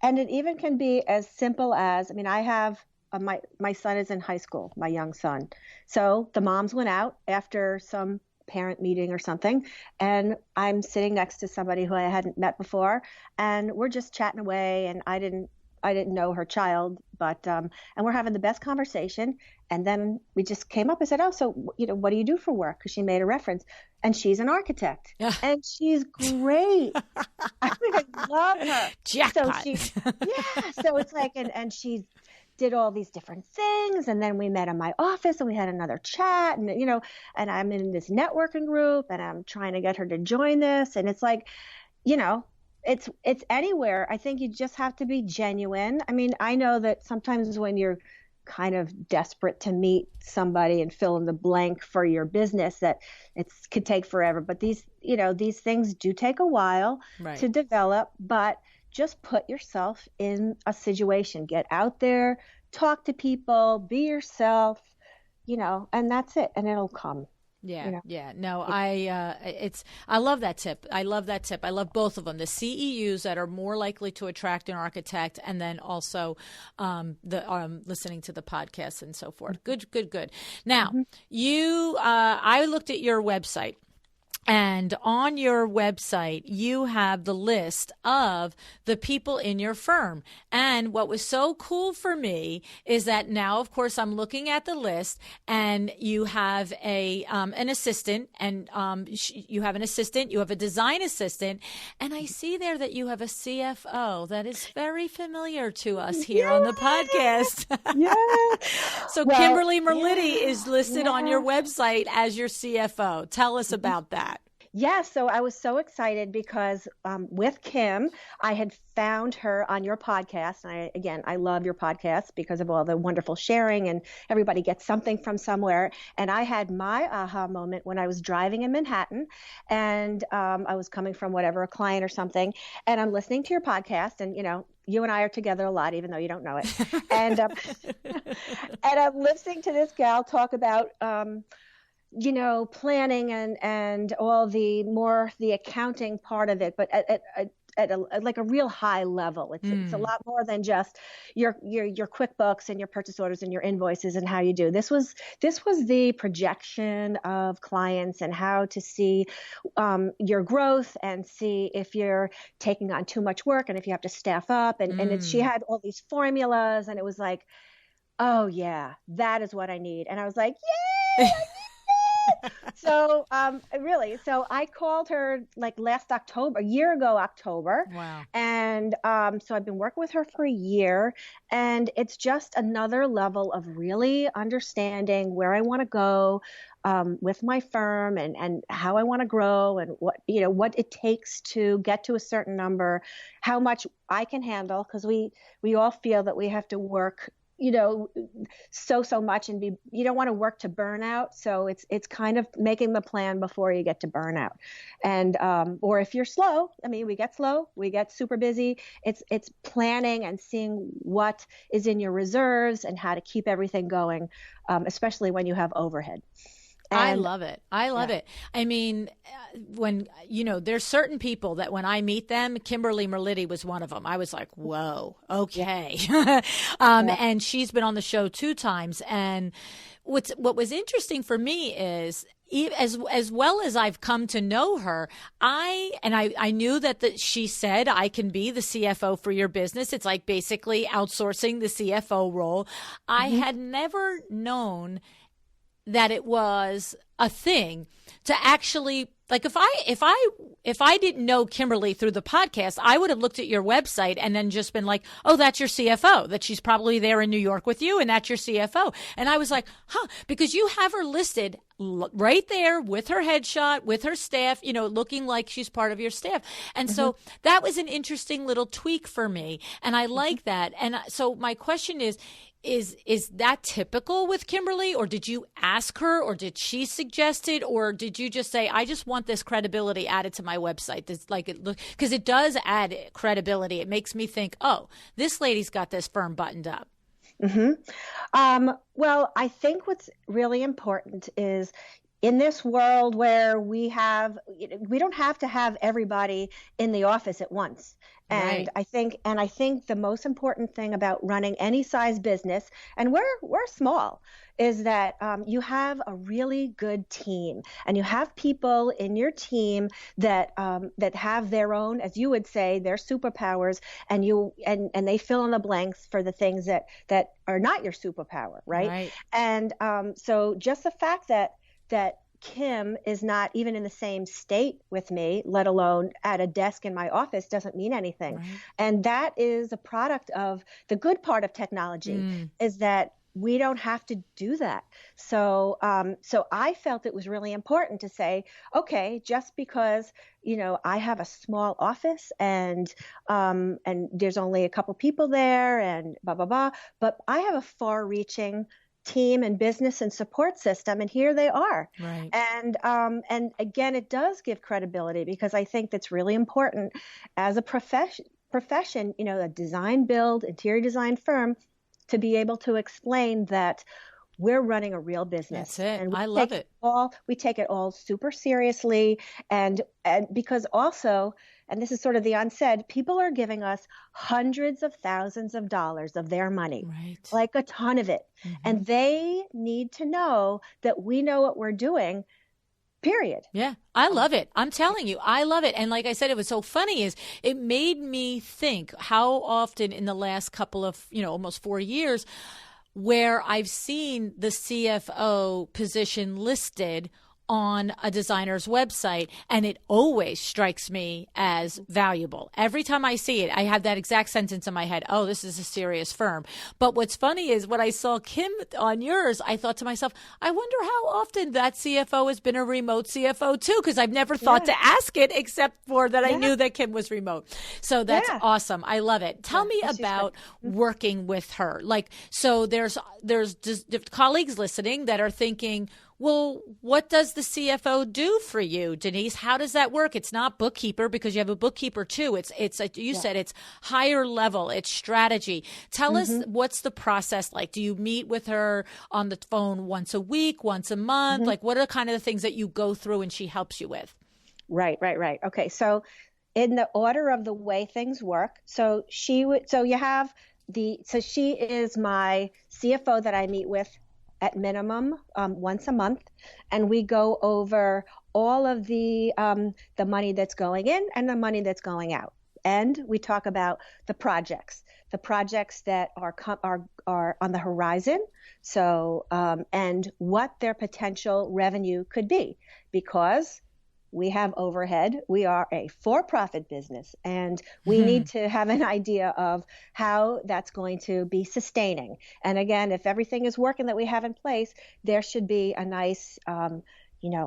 S2: And it even can be as simple as, I have my son is in high school, my young son. So the moms went out after some parent meeting or something, and I'm sitting next to somebody who I hadn't met before, and we're just chatting away, and I didn't know her child, but and we're having the best conversation. And then we just came up and said, oh, so what do you do for work? Because she made a reference, and she's an architect, and she's great. I love her.
S1: Jackpot.
S2: So it's like, and she did all these different things, and then we met in my office, and we had another chat, and and I'm in this networking group, and I'm trying to get her to join this, and it's like, it's anywhere. I think you just have to be genuine. I know that sometimes when you're kind of desperate to meet somebody and fill in the blank for your business, that it could take forever. But these things do take a while to develop, but just put yourself in a situation, get out there, talk to people, be yourself, and that's it. And it'll come.
S1: Yeah. No, I love that tip. I love both of them. The CEUs that are more likely to attract an architect, and then also listening to the podcast and so forth. Good. Now, I looked at your website. And on your website, you have the list of the people in your firm. And what was so cool for me is that now, of course, I'm looking at the list, and you have an assistant, and you have an assistant, you have a design assistant, and I see there that you have a CFO. That is very familiar to us here on the podcast. So Kimberly Merlitti is listed on your website as your CFO. Tell us about that.
S2: Yeah, so I was so excited because with Kim, I had found her on your podcast. And I love your podcast because of all the wonderful sharing, and everybody gets something from somewhere. And I had my aha moment when I was driving in Manhattan, and I was coming from a client or something, and I'm listening to your podcast, and you and I are together a lot, even though you don't know it. And and I'm listening to this gal talk about planning and all the accounting part of it, but at a real high level. It's a lot more than just your QuickBooks and your purchase orders and your invoices and how you do. This was the projection of clients and how to see your growth and see if you're taking on too much work and if you have to staff up. And she had all these formulas, and it was like, oh yeah, that is what I need. And I was like, yay! So I called her like last October, a year ago, October.
S1: Wow.
S2: And so I've been working with her for a year, and it's just another level of really understanding where I want to go with my firm, and how I want to grow, and what it takes to get to a certain number, how much I can handle, because we all feel that we have to work so much, and you don't want to work to burnout. So it's kind of making the plan before you get to burnout. And, or if you're slow, we get slow, we get super busy. It's planning and seeing what is in your reserves and how to keep everything going, especially when you have overhead.
S1: I love it. When, there's certain people that when I meet them, Kimberly Merlitti was one of them. I was like, whoa, okay. And she's been on the show 2 times. And what was interesting for me is, as well as I've come to know her, I knew that she said I can be the CFO for your business. It's like basically outsourcing the CFO role. I had never known that it was a thing to actually, like, if I didn't know Kimberly through the podcast, I would have looked at your website and then just been like, oh, that's your CFO, that she's probably there in New York with you, and that's your CFO. And I was like, because you have her listed right there with her headshot, with her staff, looking like she's part of your staff. And so that was an interesting little tweak for me. And I like that. And so my question is that typical with Kimberly, or did you ask her, or did she suggest it, or did you just say, I just want this credibility added to my website? Because it does add credibility. It makes me think, oh, this lady's got this firm buttoned up.
S2: Well, I think what's really important is, in this world where we don't have to have everybody in the office at once. And
S1: right.
S2: I think the most important thing about running any size business, and we're small, is that you have a really good team, and you have people in your team that have their own, as you would say, their superpowers, and they fill in the blanks for the things that are not your superpower, right? And so just the fact that Kim is not even in the same state with me, let alone at a desk in my office, doesn't mean anything.
S1: Right.
S2: And that is a product of the good part of technology, is that we don't have to do that. So I felt it was really important to say, okay, just because, I have a small office and there's only a couple people there and blah, blah, blah, but I have a far-reaching team and business and support system, and here they are.
S1: Right.
S2: And again, it does give credibility, because I think that's really important as a profession, a design build, interior design firm, to be able to explain that we're running a real business.
S1: That's it.
S2: And
S1: I love it.
S2: We take it all super seriously. And because also, and this is sort of the unsaid, people are giving us hundreds of thousands of dollars of their money, like a ton of it. And they need to know that we know what we're doing, period.
S1: Yeah, I love it. I'm telling you, I love it. And like I said, it was so funny is it made me think how often in the last couple of, almost 4 years, where I've seen the CFO position listed on a designer's website, and it always strikes me as valuable. Every time I see it, I have that exact sentence in my head, oh, this is a serious firm. But what's funny is when I saw Kim on yours, I thought to myself, I wonder how often that CFO has been a remote CFO too, because I've never thought to ask it, except for that I knew that Kim was remote. So that's awesome. I love it. Tell me about working with her. Like, so there's just colleagues listening that are thinking, well, what does the CFO do for you, Denise? How does that work? It's not bookkeeper, because you have a bookkeeper too. You said it's higher level. It's strategy. Tell us, what's the process like? Do you meet with her on the phone once a week, once a month? Like, what are kind of the things that you go through and she helps you with?
S2: Right. Okay. So in the order of the way things work, so she is my CFO that I meet with at minimum once a month, and we go over all of the money that's going in and the money that's going out, and we talk about the projects that are on the horizon. So and what their potential revenue could be, because we have overhead. We are a for-profit business, and we need to have an idea of how that's going to be sustaining. And again, if everything is working that we have in place, there should be a nice,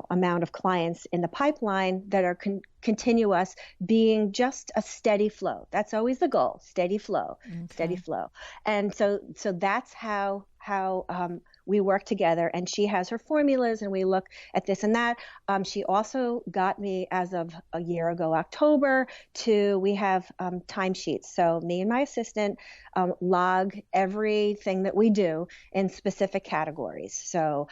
S2: amount of clients in the pipeline that are continuous, being just a steady flow. That's always the goal: steady flow, steady flow. And so that's how we work together, and she has her formulas, and we look at this and that. She also got me, as of a year ago, October, we have timesheets. So me and my assistant log everything that we do in specific categories. So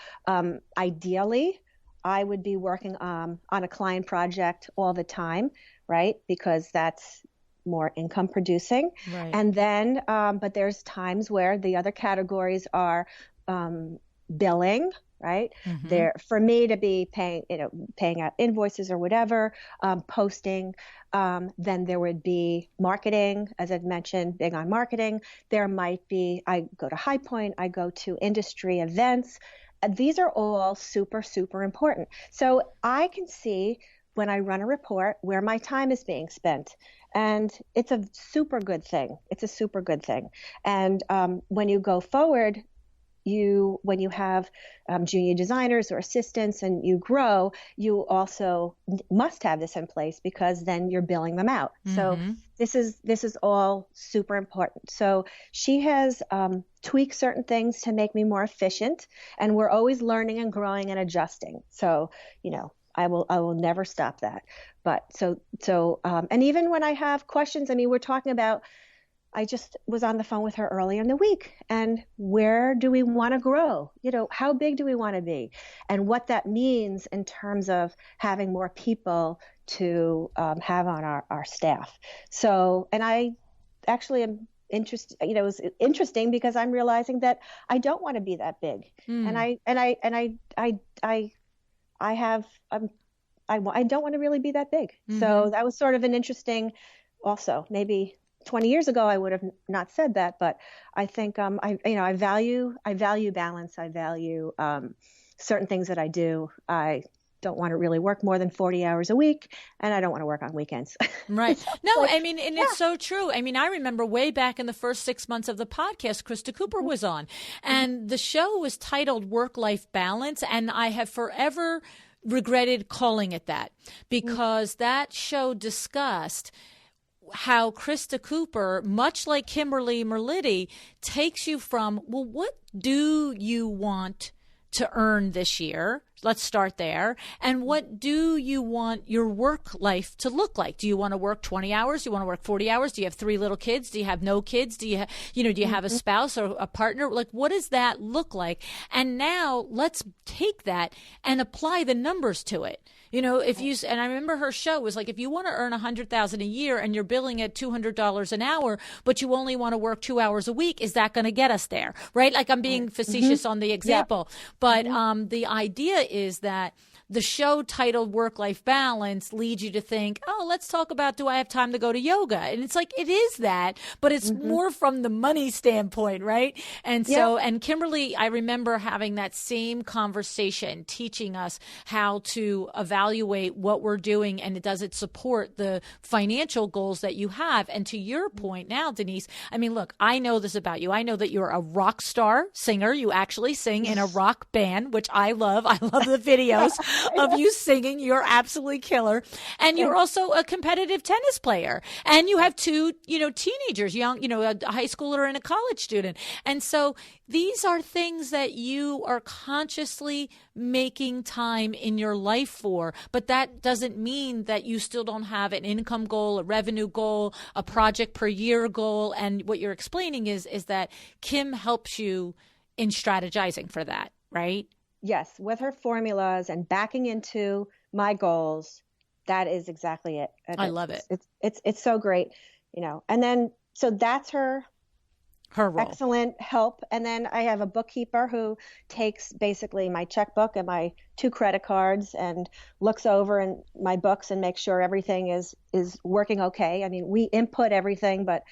S2: ideally, I would be working on a client project all the time, right? Because that's more income producing. Right. And then, but there's times where the other categories are billing, right?
S1: Mm-hmm.
S2: There for me to be paying out invoices or whatever, posting. Then there would be marketing, as I've mentioned, big on marketing. There might be, I go to High Point, I go to industry events. These are all super, super important. So I can see when I run a report where my time is being spent. And it's a super good thing. It's a super good thing. And when you go forward, when you have junior designers or assistants and you grow, you also must have this in place because then you're billing them out. Mm-hmm. So this is all super important. So she has tweaked certain things to make me more efficient, and we're always learning and growing and adjusting. So, I will never stop that. But and even when I have questions, I mean, we're talking about, I just was on the phone with her earlier in the week, and where do we want to grow? How big do we want to be? And what that means in terms of having more people to have on our staff. So, and I actually am interested, it was interesting because I'm realizing that I don't want to be that big. And I don't want to really be that big. Mm-hmm. So that was sort of an interesting, also maybe 20 years ago, I would have not said that, but I think I value balance. I value certain things that I do. I don't want to really work more than 40 hours a week, and I don't want to work on weekends.
S1: Right. No, I mean, and it's so true. I mean, I remember way back in the first 6 months of the podcast, Krista Cooper was on, and the show was titled Work-Life Balance, and I have forever regretted calling it that because that show discussed how Krista Cooper, much like Kimberly Merlitti, takes you from, well, what do you want to earn this year? Let's start there. And what do you want your work life to look like? Do you want to work 20 hours? Do you want to work 40 hours? Do you have 3 little kids? Do you have no kids? Do you have a spouse or a partner? Like, what does that look like? And now let's take that and apply the numbers to it. And I remember her show was like, if you want to earn $100,000 a year and you're billing at $200 an hour, but you only want to work 2 hours a week, is that going to get us there? Right? Like, I'm being facetious on the example, but the idea is that the show titled Work-Life Balance leads you to think, oh, let's talk about, do I have time to go to yoga? And it's like, it is that, but it's more from the money standpoint, right? And so, and Kimberly, I remember having that same conversation, teaching us how to evaluate what we're doing and does it support the financial goals that you have. And to your point now, Denise, I mean, look, I know this about you. I know that you're a rock star singer. You actually sing in a rock band, which I love. I love the videos of you singing. You're absolutely killer. And you're also a competitive tennis player. And you have 2, teenagers, young, a high schooler and a college student. And so these are things that you are consciously making time in your life for. But that doesn't mean that you still don't have an income goal, a revenue goal, a project per year goal. And what you're explaining is that Kim helps you in strategizing for that, right?
S2: Yes, with her formulas and backing into my goals, that is exactly it.
S1: I love it.
S2: It's so great, And then so that's her
S1: role.
S2: Excellent help. And then I have a bookkeeper who takes basically my checkbook and my 2 credit cards and looks over my books and makes sure everything is working okay. I mean, we input everything, but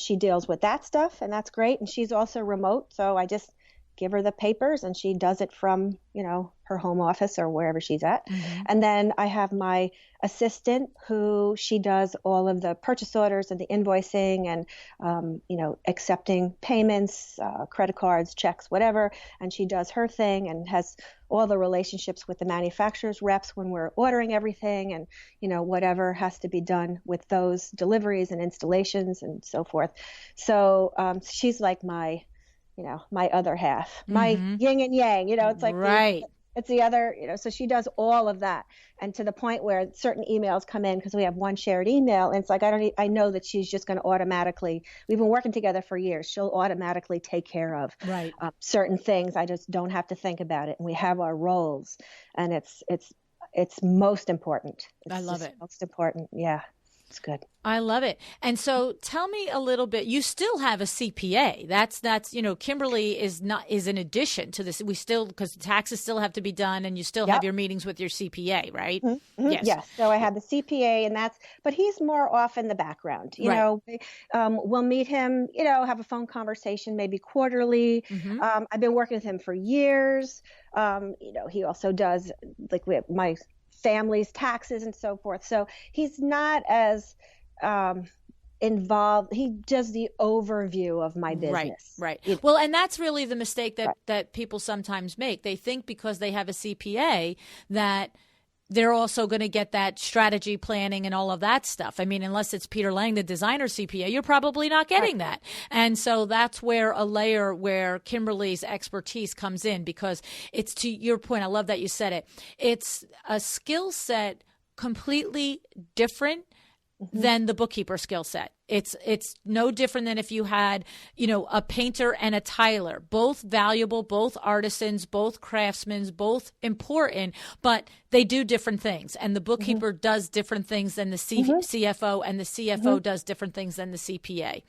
S2: she deals with that stuff, and that's great. And she's also remote, so I just give her the papers and she does it from, her home office or wherever she's at. Mm-hmm. And then I have my assistant who she does all of the purchase orders and the invoicing and, accepting payments, credit cards, checks, whatever. And she does her thing and has all the relationships with the manufacturer's reps when we're ordering everything and, whatever has to be done with those deliveries and installations and so forth. So she's like my other half, my yin and yang, it's like,
S1: right.
S2: It's the other, so she does all of that. And to the point where certain emails come in because we have one shared email. And it's like, I know that she's just going to automatically, we've been working together for years. She'll automatically take care of certain things. I just don't have to think about it. And we have our roles, and it's most important.
S1: I love it.
S2: Most important. Yeah. It's good.
S1: I love it. And so tell me a little bit, you still have a CPA. That's, Kimberly is in addition to this. We still, because taxes still have to be done and you still have your meetings with your CPA, right?
S2: Mm-hmm.
S1: Yes.
S2: Yes. So I have the CPA but he's more off in the background, we'll meet him, have a phone conversation, maybe quarterly.
S1: Mm-hmm.
S2: I've been working with him for years. He also does my family's taxes and so forth. So he's not as involved. He does the overview of my business.
S1: Right. Well, and that's really the mistake that people sometimes make. They think because they have a CPA that they're also going to get that strategy planning and all of that stuff. I mean, unless it's Peter Lang, the designer CPA, you're probably not getting that. And so that's where where Kimberly's expertise comes in, because it's, to your point, I love that you said it. It's a skill set completely different than the bookkeeper skill set. It's no different than if you had, a painter and a tiler, both valuable, both artisans, both craftsmen, both important, but they do different things. And the bookkeeper does different things than the CFO, and the CFO does different things than the CPA.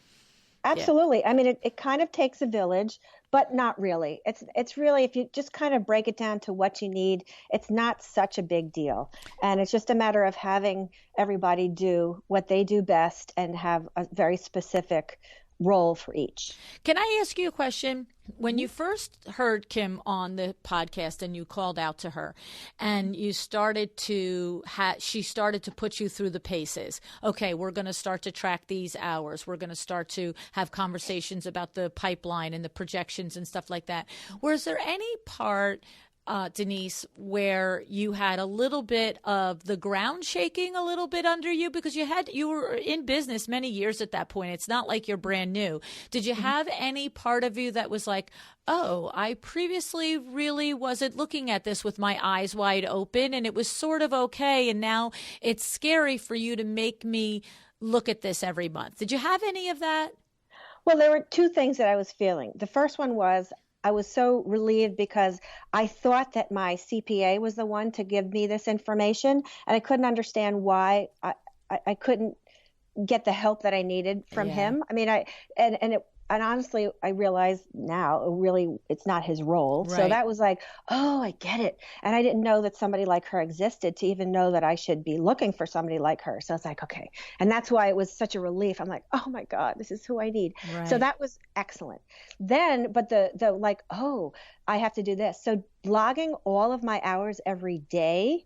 S2: Absolutely. Yeah. I mean, it kind of takes a village, but not really. It's really, if you just kind of break it down to what you need, it's not such a big deal. And it's just a matter of having everybody do what they do best and have a very specific role for each.
S1: Can I ask you a question? When you first heard Kim on the podcast and you called out to her and you started to she started to put you through the paces. Okay, we're going to start to track these hours. We're going to start to have conversations about the pipeline and the projections and stuff like that. Was there any part, Denise, where you had a little bit of the ground shaking a little bit under you, because you were in business many years at that point. It's not like you're brand new. Did you have any part of you that was like, oh, I previously really wasn't looking at this with my eyes wide open and it was sort of okay, and now it's scary for you to make me look at this every month? Did you have any of that?
S2: Well, there were two things that I was feeling. The first one was I was so relieved because I thought that my CPA was the one to give me this information, and I couldn't understand why I couldn't get the help that I needed from him. I mean, and honestly, I realize now really it's not his role. Right. So that was like, oh, I get it. And I didn't know that somebody like her existed to even know that I should be looking for somebody like her. So I was like, okay. And that's why it was such a relief. I'm like, oh my God, this is who I need. Right. So that was excellent. Then, but the like, oh, I have to do this. So logging all of my hours every day,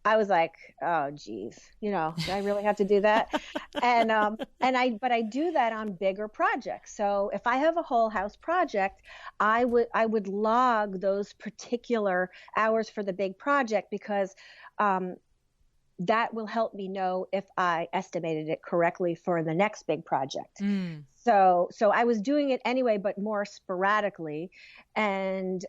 S2: I was like, oh, geez, do I really have to do that? But I do that on bigger projects. So if I have a whole house project, I would log those particular hours for the big project, because that will help me know if I estimated it correctly for the next big project. Mm. So I was doing it anyway, but more sporadically, and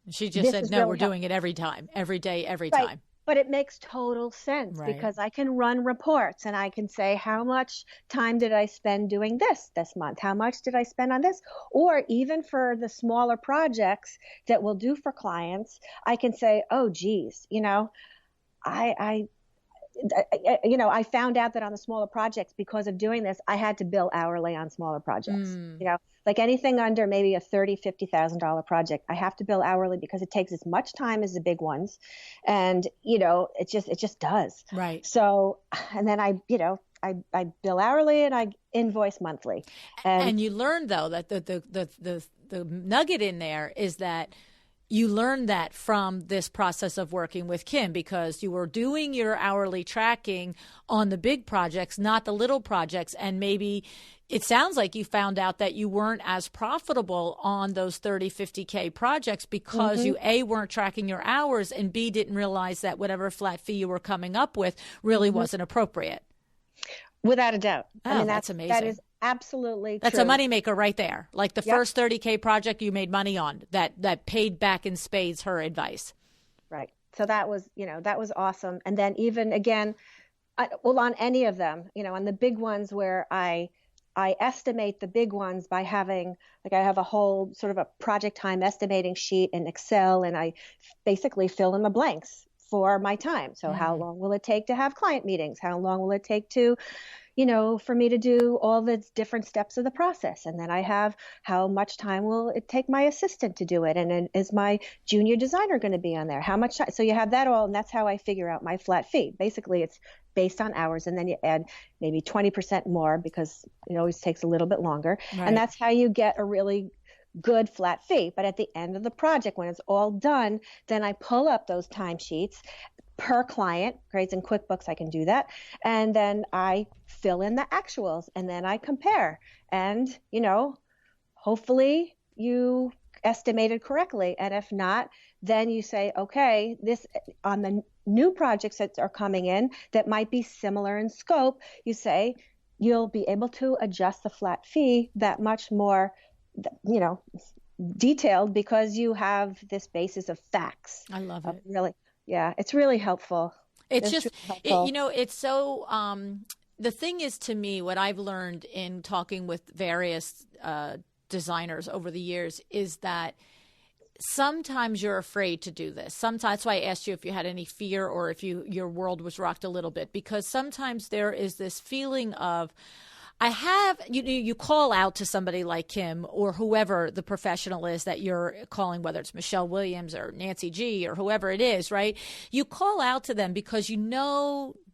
S1: she just said, no, we're doing it every time, every day, every time.
S2: But it makes total sense because I can run reports and I can say, how much time did I spend doing this month? How much did I spend on this? Or even for the smaller projects that we'll do for clients, I can say, oh, geez, I found out that on the smaller projects, because of doing this, I had to bill hourly on smaller projects. Like anything under maybe a $30,000, $50,000 project, I have to bill hourly because it takes as much time as the big ones, and it just does.
S1: Right.
S2: So, and then I bill hourly and I invoice monthly.
S1: And you learn though that the nugget in there is that you learned that from this process of working with Kim, because you were doing your hourly tracking on the big projects, not the little projects. And maybe it sounds like you found out that you weren't as profitable on those 30, 50K projects because you A, weren't tracking your hours, and B, didn't realize that whatever flat fee you were coming up with really wasn't appropriate.
S2: Without a doubt.
S1: Oh, I mean, that's amazing.
S2: That is absolutely
S1: That's
S2: true.
S1: a moneymaker right there. Like the first 30K project you made money on, that paid back in spades her advice.
S2: Right. So that was awesome. And then even again, on any of them, on the big ones where I estimate the big ones by having, I have a whole sort of a project time estimating sheet in Excel, and I basically fill in the blanks for my time. So how long will it take to have client meetings? How long will it take to, for me to do all the different steps of the process? And then I have how much time will it take my assistant to do it? And then is my junior designer going to be on there? How much time? So you have that all, and that's how I figure out my flat fee. Basically, it's based on hours, and then you add maybe 20% more because it always takes a little bit longer. Right. And that's how you get a really good flat fee. But at the end of the project, when it's all done, then I pull up those timesheets per client, right? In QuickBooks, I can do that. And then I fill in the actuals, and then I compare. And, hopefully you estimated correctly. And if not, then you say, okay, this on the new projects that are coming in that might be similar in scope, you say you'll be able to adjust the flat fee that much more, detailed because you have this basis of facts.
S1: I love it.
S2: Really. Yeah, it's really helpful.
S1: It's just, it's so, the thing is, to me, what I've learned in talking with various designers over the years is that sometimes you're afraid to do this. Sometimes, that's why I asked you if you had any fear or if your world was rocked a little bit, because sometimes there is this feeling of, you call out to somebody like Kim or whoever the professional is that you're calling, whether it's Michelle Williams or Nancy G or whoever it is, right? You call out to them because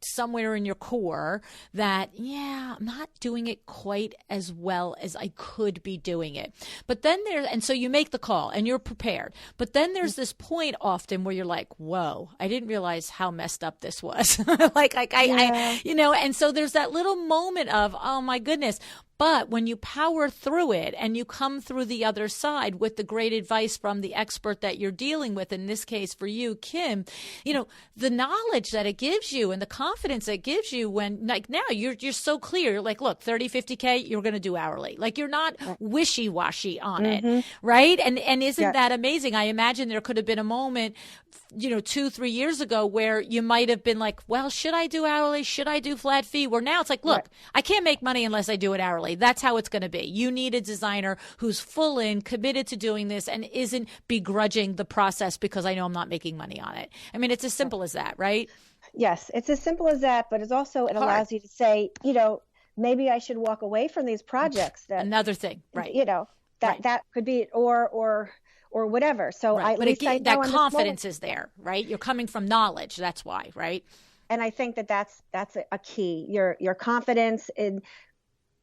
S1: somewhere in your core that, I'm not doing it quite as well as I could be doing it. But then and so you make the call and you're prepared. But then there's this point often where you're like, whoa, I didn't realize how messed up this was. And so there's that little moment of, oh my goodness. But when you power through it and you come through the other side with the great advice from the expert that you're dealing with, in this case for you, Kim, the knowledge that it gives you and the confidence it gives you when, like, now you're so clear. You're like, look, 30, 50K, you're going to do hourly. Like, you're not wishy-washy on it, right? And isn't that amazing? I imagine there could have been a moment, 2-3 years ago where you might have been like, well, should I do hourly? Should I do flat fee? Where now it's like, look, I can't make money unless I do it hourly. That's how it's going to be. You need a designer who's full in, committed to doing this, and isn't begrudging the process because I know I'm not making money on it. I mean, it's as simple as that, right?
S2: Yes, it's as simple as that, but it allows you to say, maybe I should walk away from these projects.
S1: Another thing, right?
S2: That could be it, or whatever. So
S1: that confidence is there, right? You're coming from knowledge. That's why, right?
S2: And I think that's a key. Your confidence in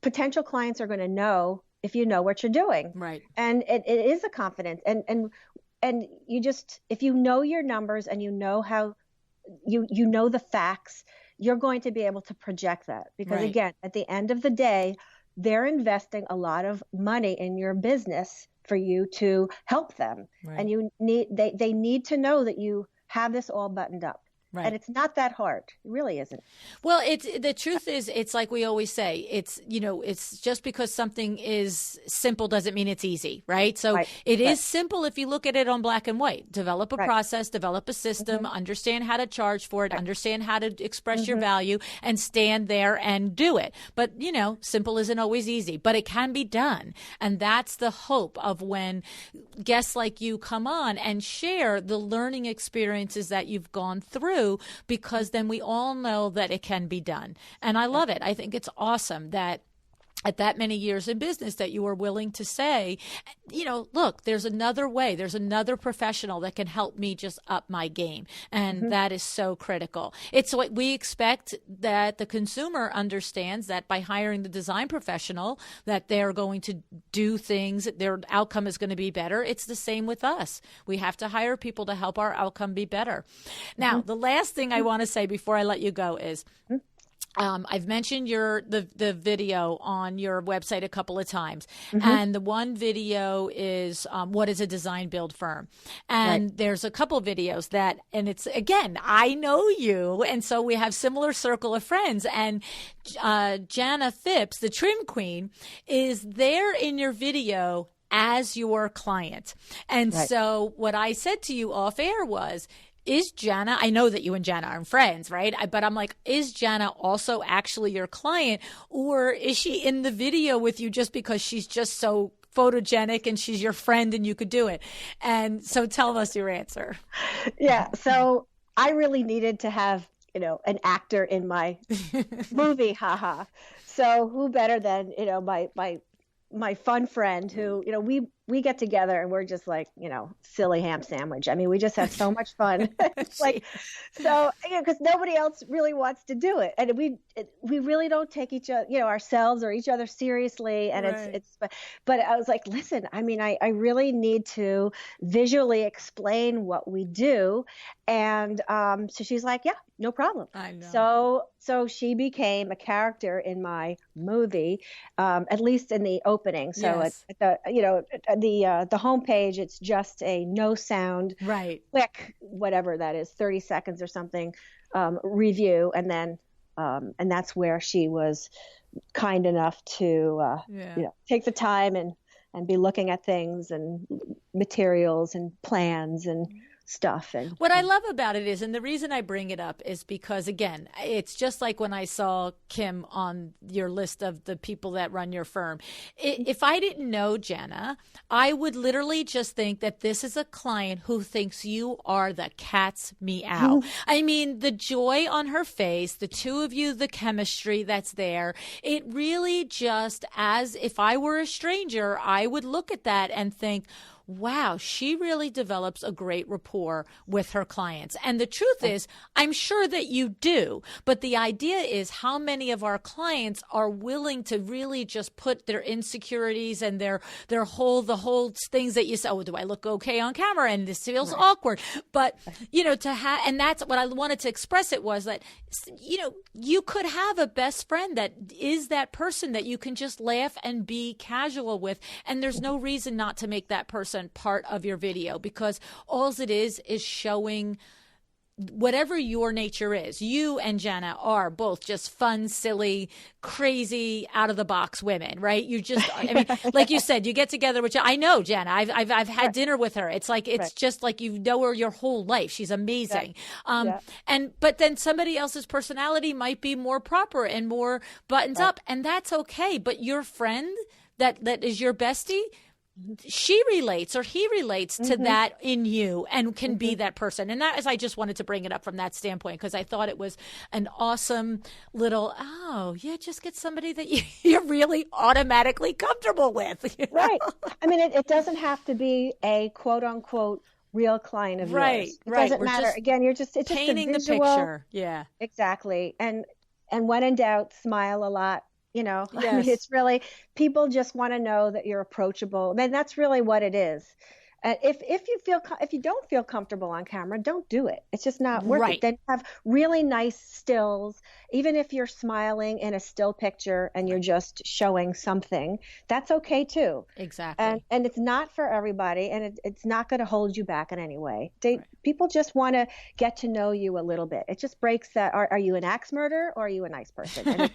S2: potential clients are going to know if you know what you're doing,
S1: right?
S2: And it is a confidence, and you just, if you know your numbers and you know how you know the facts, you're going to be able to project that because again, at the end of the day, they're investing a lot of money in your business for you to help them, and they need to know that you have this all buttoned up. Right. And it's not that hard. It really isn't.
S1: Well, the truth is, it's like we always say, it's just because something is simple doesn't mean it's easy, right? So it is simple if you look at it on black and white. Develop a process, develop a system, understand how to charge for it, understand how to express your value, and stand there and do it. But, simple isn't always easy, but it can be done. And that's the hope of when guests like you come on and share the learning experiences that you've gone through, because then we all know that it can be done. And I love it. I think it's awesome that at that many years in business that you are willing to say, look, there's another way. There's another professional that can help me just up my game. And that is so critical. It's what we expect, that the consumer understands that by hiring the design professional, that they're going to do things, their outcome is going to be better. It's the same with us. We have to hire people to help our outcome be better. Now, the last thing I want to say before I let you go is, I've mentioned the video on your website a couple of times, and the one video is what is a design build firm, and there's a couple videos and it's, again, I know you, and so we have similar circle of friends, and Jana Phipps, the trim queen, is there in your video as your client, and so what I said to you off air was, is Jana, I know that you and Jana are friends, right? But I'm like, is Jana also actually your client, or is she in the video with you just because she's just so photogenic and she's your friend and you could do it? And so tell us your answer.
S2: Yeah. So I really needed to have, an actor in my movie, haha. So who better than, my fun friend who, we get together and we're just like, silly ham sandwich. I mean, we just have so much fun. It's like, so, because nobody else really wants to do it. And we really don't take each other, ourselves or each other seriously. And
S1: Right.
S2: but I was like, listen, I mean, I really need to visually explain what we do. And so she's like, yeah, no problem.
S1: I know.
S2: So she became a character in my movie, at least in the opening. So
S1: Yes.
S2: at the homepage, it's just a no sound,
S1: Right.
S2: quick, whatever that is, 30 seconds or something, review, and then and that's where she was kind enough to take the time and be looking at things and materials and plans and stuff. And
S1: what I love about it is, and the reason I bring it up is because, again, it's just like when I saw Kim on your list of the people that run your firm. If I didn't know Jenna, I would literally just think that this is a client who thinks you are the cat's meow. I mean, the joy on her face, the two of you, the chemistry that's there, it really just, as if I were a stranger, I would look at that and think, wow, she really develops a great rapport with her clients. And the truth is, I'm sure that you do. But the idea is how many of our clients are willing to really just put their insecurities and the whole things that you say, oh, do I look okay on camera? And this feels awkward. But, to have, and that's what I wanted to express it was that, you could have a best friend that is that person that you can just laugh and be casual with. And there's no reason not to make that person part of your video, because all it is showing whatever your nature is. You and Jenna are both just fun, silly, crazy, out of the box women, right? You just, I mean, like you said, you get together with, I know Jenna. I've had dinner with her. It's like, it's just like you know her your whole life. She's amazing. But then somebody else's personality might be more proper and more buttons up, and that's okay. But your friend that is your bestie, she relates or he relates to that in you and can be that person. And that is, I just wanted to bring it up from that standpoint, because I thought it was an awesome little, just get somebody that you're really automatically comfortable with.
S2: Right. I mean, it doesn't have to be a quote unquote real client of yours. It doesn't matter. Again, it's just
S1: painting
S2: a visual,
S1: the picture. Yeah.
S2: Exactly. And when in doubt, smile a lot.
S1: Yes.
S2: I mean, it's really, people just want to know that you're approachable. I mean, that's really what it is. If you don't feel comfortable on camera, don't do it. It's just not worth it. Then have really nice stills. Even if you're smiling in a still picture and you're just showing something, that's okay too.
S1: Exactly.
S2: And it's not for everybody, and it's not going to hold you back in any way. People just want to get to know you a little bit. It just breaks that. Are you an axe murderer or are you a nice person? And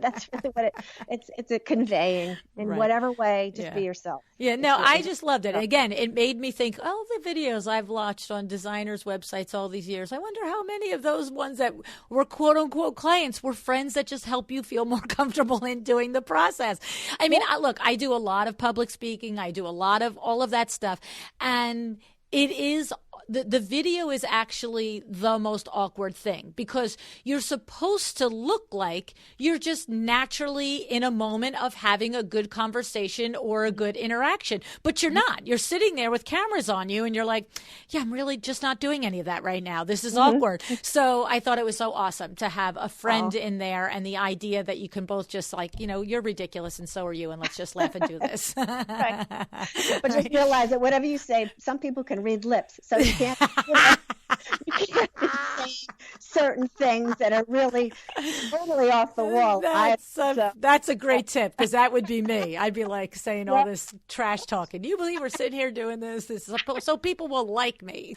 S2: that's really what it's a conveying in whatever way. Just be yourself.
S1: Yeah. No, I just loved it. Again, it made me think, all the videos I've watched on designers' websites all these years, I wonder how many of those ones that were quote unquote clients were friends that just help you feel more comfortable in doing the process. I mean, I do a lot of public speaking. I do a lot of all of that stuff. And it is, the video is actually the most awkward thing, because you're supposed to look like you're just naturally in a moment of having a good conversation or a good interaction, but you're not. You're sitting there with cameras on you and you're like, yeah, I'm really just not doing any of that right now. This is awkward. So I thought it was so awesome to have a friend in there, and the idea that you can both just like, you're ridiculous and so are you, and let's just laugh and do this.
S2: Right. But just realize that whatever you say, some people can read lips. So you can't be saying certain things that are really totally off the wall.
S1: That's a great tip, because that would be me. I'd be like saying all this trash talking. Do you believe we're sitting here doing this? So people will like me.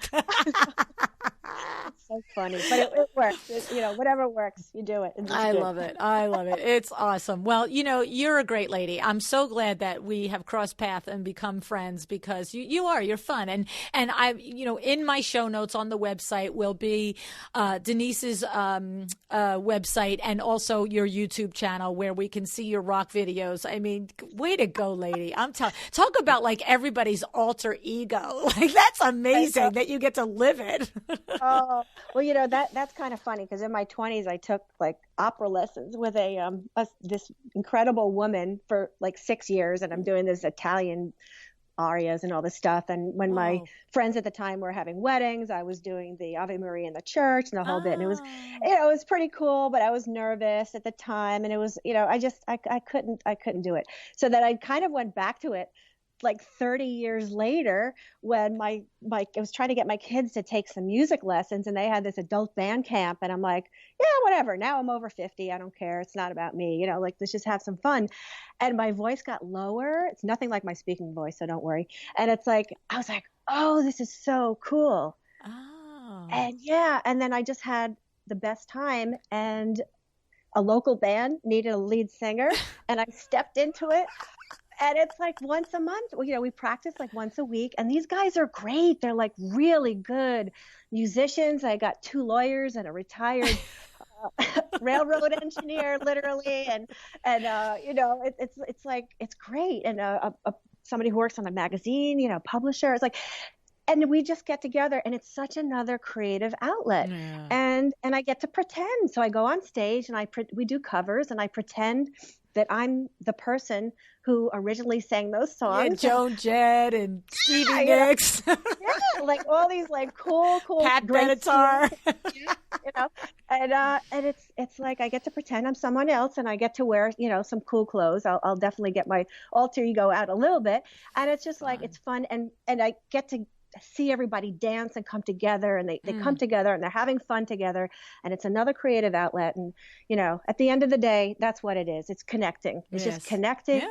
S2: It's so funny, but it works. Whatever works, you do it.
S1: I love it. I love it. It's awesome. Well, you're a great lady. I'm so glad that we have crossed paths and become friends because you're fun. And I, in my show notes on the website will be Denise's website and also your YouTube channel where we can see your rock videos. I mean, way to go, lady. I'm telling. Talk about like everybody's alter ego. Like that's amazing that you get to live it.
S2: Oh, well, that's kind of funny because in my 20s I took like opera lessons with this incredible woman for like 6 years, and I'm doing this Italian arias and all this stuff. And when my friends at the time were having weddings, I was doing the Ave Maria in the church and the whole bit. And it was pretty cool, but I was nervous at the time, and it was, I couldn't do it. So that I kind of went back to it like 30 years later when I was trying to get my kids to take some music lessons, and they had this adult band camp, and I'm like, yeah, whatever. Now I'm over 50. I don't care. It's not about me. Let's just have some fun. And my voice got lower. It's nothing like my speaking voice, so don't worry. And it's like, I was like, oh, this is so cool.
S1: Oh.
S2: And then I just had the best time, and a local band needed a lead singer, and I stepped into it. And it's like once a month, we practice like once a week, and these guys are great. They're like really good musicians. I got 2 lawyers and a retired railroad engineer, literally. And it's like, it's great. And somebody who works on a magazine, publisher. It's like, and we just get together, and it's such another creative outlet.
S1: Yeah.
S2: And I get to pretend. So I go on stage and we do covers, and I pretend that I'm the person who originally sang those songs.
S1: Yeah, Joan Jett and Stevie Nicks.
S2: Yeah, like all these like cool
S1: Pat Benatar.
S2: And it's like I get to pretend I'm someone else, and I get to wear some cool clothes. I'll definitely get my alter ego out a little bit, and it's just like it's fun, and I get to see everybody dance and come together, and they come together and they're having fun together, and it's another creative outlet. And at the end of the day, that's what it is. It's connecting. It's just connecting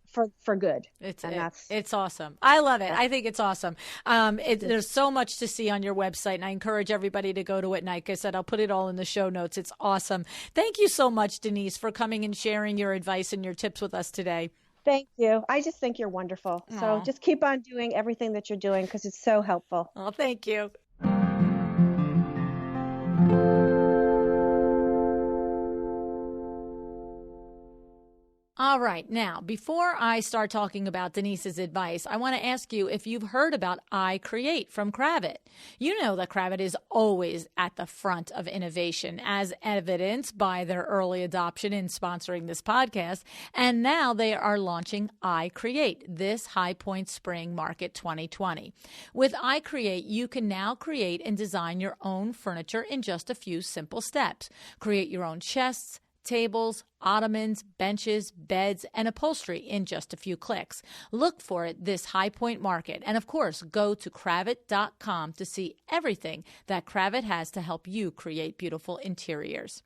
S2: for good.
S1: It's awesome. I love it. I think it's awesome. There's so much to see on your website, and I encourage everybody to go to it. And like I said, I'll put it all in the show notes. It's awesome. Thank you so much, Denise, for coming and sharing your advice and your tips with us today.
S2: Thank you. I just think you're wonderful.
S1: Aww.
S2: So just keep on doing everything that you're doing because it's so helpful.
S1: Oh, thank you. All right. Now, before I start talking about Denise's advice, I want to ask you if you've heard about I Create from Kravet. You know that Kravet is always at the front of innovation, as evidenced by their early adoption in sponsoring this podcast. And now they are launching I Create this High Point Spring Market 2020. With I Create, you can now create and design your own furniture in just a few simple steps. Create your own chests, tables, ottomans, benches, beds, and upholstery in just a few clicks. Look for it this High Point Market. And of course, go to Kravet.com to see everything that Kravet has to help you create beautiful interiors.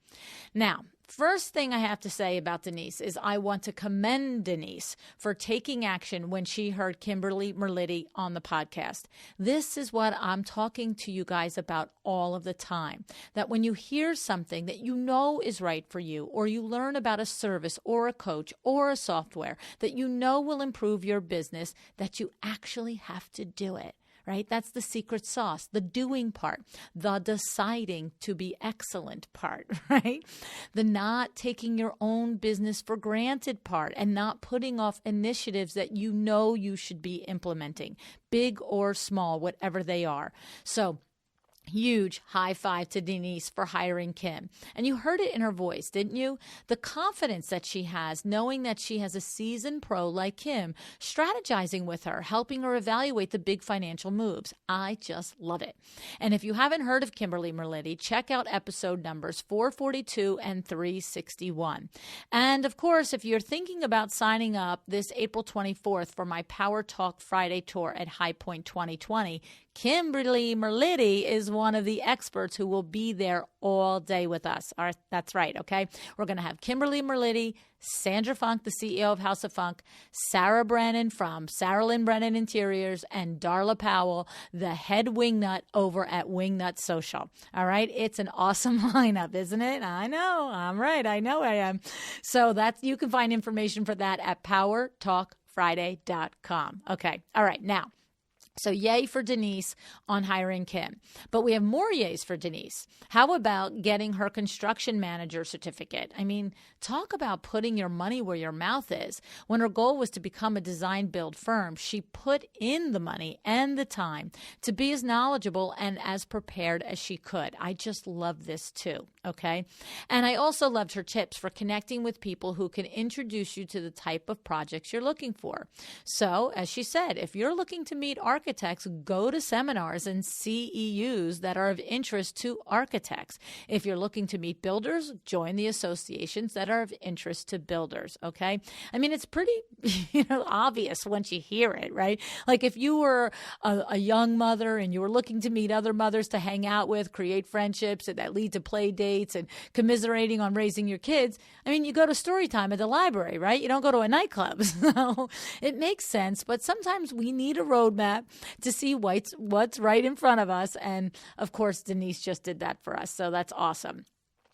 S1: Now, first thing I have to say about Denise is I want to commend Denise for taking action when she heard Kimberly Merlitti on the podcast. This is what I'm talking to you guys about all of the time, that when you hear something that you know is right for you, or you learn about a service or a coach or a software that you know will improve your business, that you actually have to do it. Right? That's the secret sauce, the doing part, the deciding to be excellent part, right? The not taking your own business for granted part, and not putting off initiatives that you know you should be implementing, big or small, whatever they are. So, huge high five to Denise for hiring Kim. And you heard it in her voice, didn't you? The confidence that she has, knowing that she has a seasoned pro like Kim, strategizing with her, helping her evaluate the big financial moves. I just love it. And if you haven't heard of Kimberly Merlitti, check out episode numbers 442 and 361. And of course, if you're thinking about signing up this April 24th for my Power Talk Friday tour at High Point 2020, Kimberly Merlitti is one of the experts who will be there all day with us. That's right, okay? We're going to have Kimberly Merlitti, Sandra Funk, the CEO of House of Funk, Sarah Brennan from Sarah Lynn Brennan Interiors, and Darla Powell, the head wingnut over at Wingnut Social. All right? It's an awesome lineup, isn't it? I know. I'm right. I know I am. So you can find information for that at powertalkfriday.com. Okay. All right. Now, so yay for Denise on hiring Kim. But we have more yays for Denise. How about getting her construction manager certificate? I mean, talk about putting your money where your mouth is. When her goal was to become a design build firm, she put in the money and the time to be as knowledgeable and as prepared as she could. I just love this too, okay? And I also loved her tips for connecting with people who can introduce you to the type of projects you're looking for. So, as she said, if you're looking to meet architects, go to seminars and CEUs that are of interest to architects. If you're looking to meet builders, join the associations that are of interest to builders, okay? I mean, it's pretty, obvious once you hear it, right? Like if you were a young mother and you were looking to meet other mothers to hang out with, create friendships that lead to play dates and commiserating on raising your kids, I mean, you go to story time at the library, right? You don't go to a nightclub. So it makes sense, but sometimes we need a roadmap to see what's right in front of us. And of course, Denise just did that for us. So that's awesome.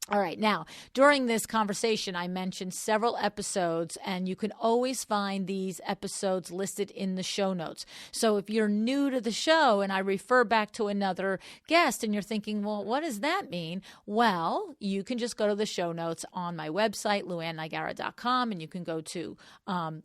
S1: All right. Now, during this conversation, I mentioned several episodes, and you can always find these episodes listed in the show notes. So if you're new to the show and I refer back to another guest and you're thinking, well, what does that mean? Well, you can just go to the show notes on my website, LuAnnNiagara.com, and you can go to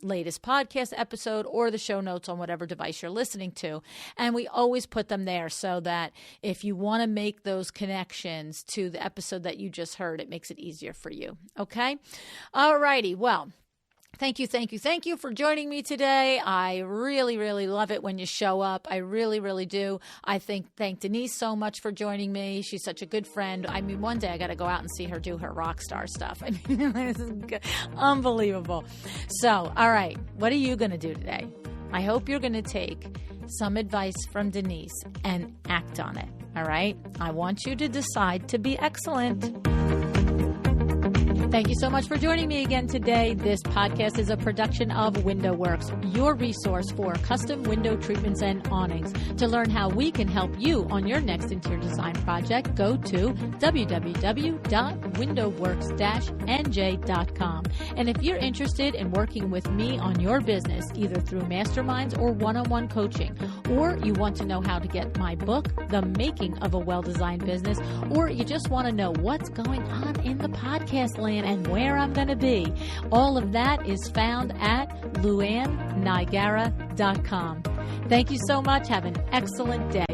S1: latest podcast episode or the show notes on whatever device you're listening to. And we always put them there so that if you want to make those connections to the episode that you just heard, it makes it easier for you. Okay? All righty. Well, thank you for joining me today. I really, really love it when you show up. I really, really do. I thank Denise so much for joining me. She's such a good friend. I mean, one day I got to go out and see her do her rock star stuff. I mean, this is unbelievable. So, all right. What are you going to do today? I hope you're going to take some advice from Denise and act on it. All right? I want you to decide to be excellent. Thank you so much for joining me again today. This podcast is a production of WindowWorks, your resource for custom window treatments and awnings. To learn how we can help you on your next interior design project, go to www.windowworks-nj.com. And if you're interested in working with me on your business, either through masterminds or one-on-one coaching, or you want to know how to get my book, The Making of a Well-Designed Business, or you just want to know what's going on in the podcast land and where I'm going to be, all of that is found at LuAnnNiagara.com. Thank you so much. Have an excellent day.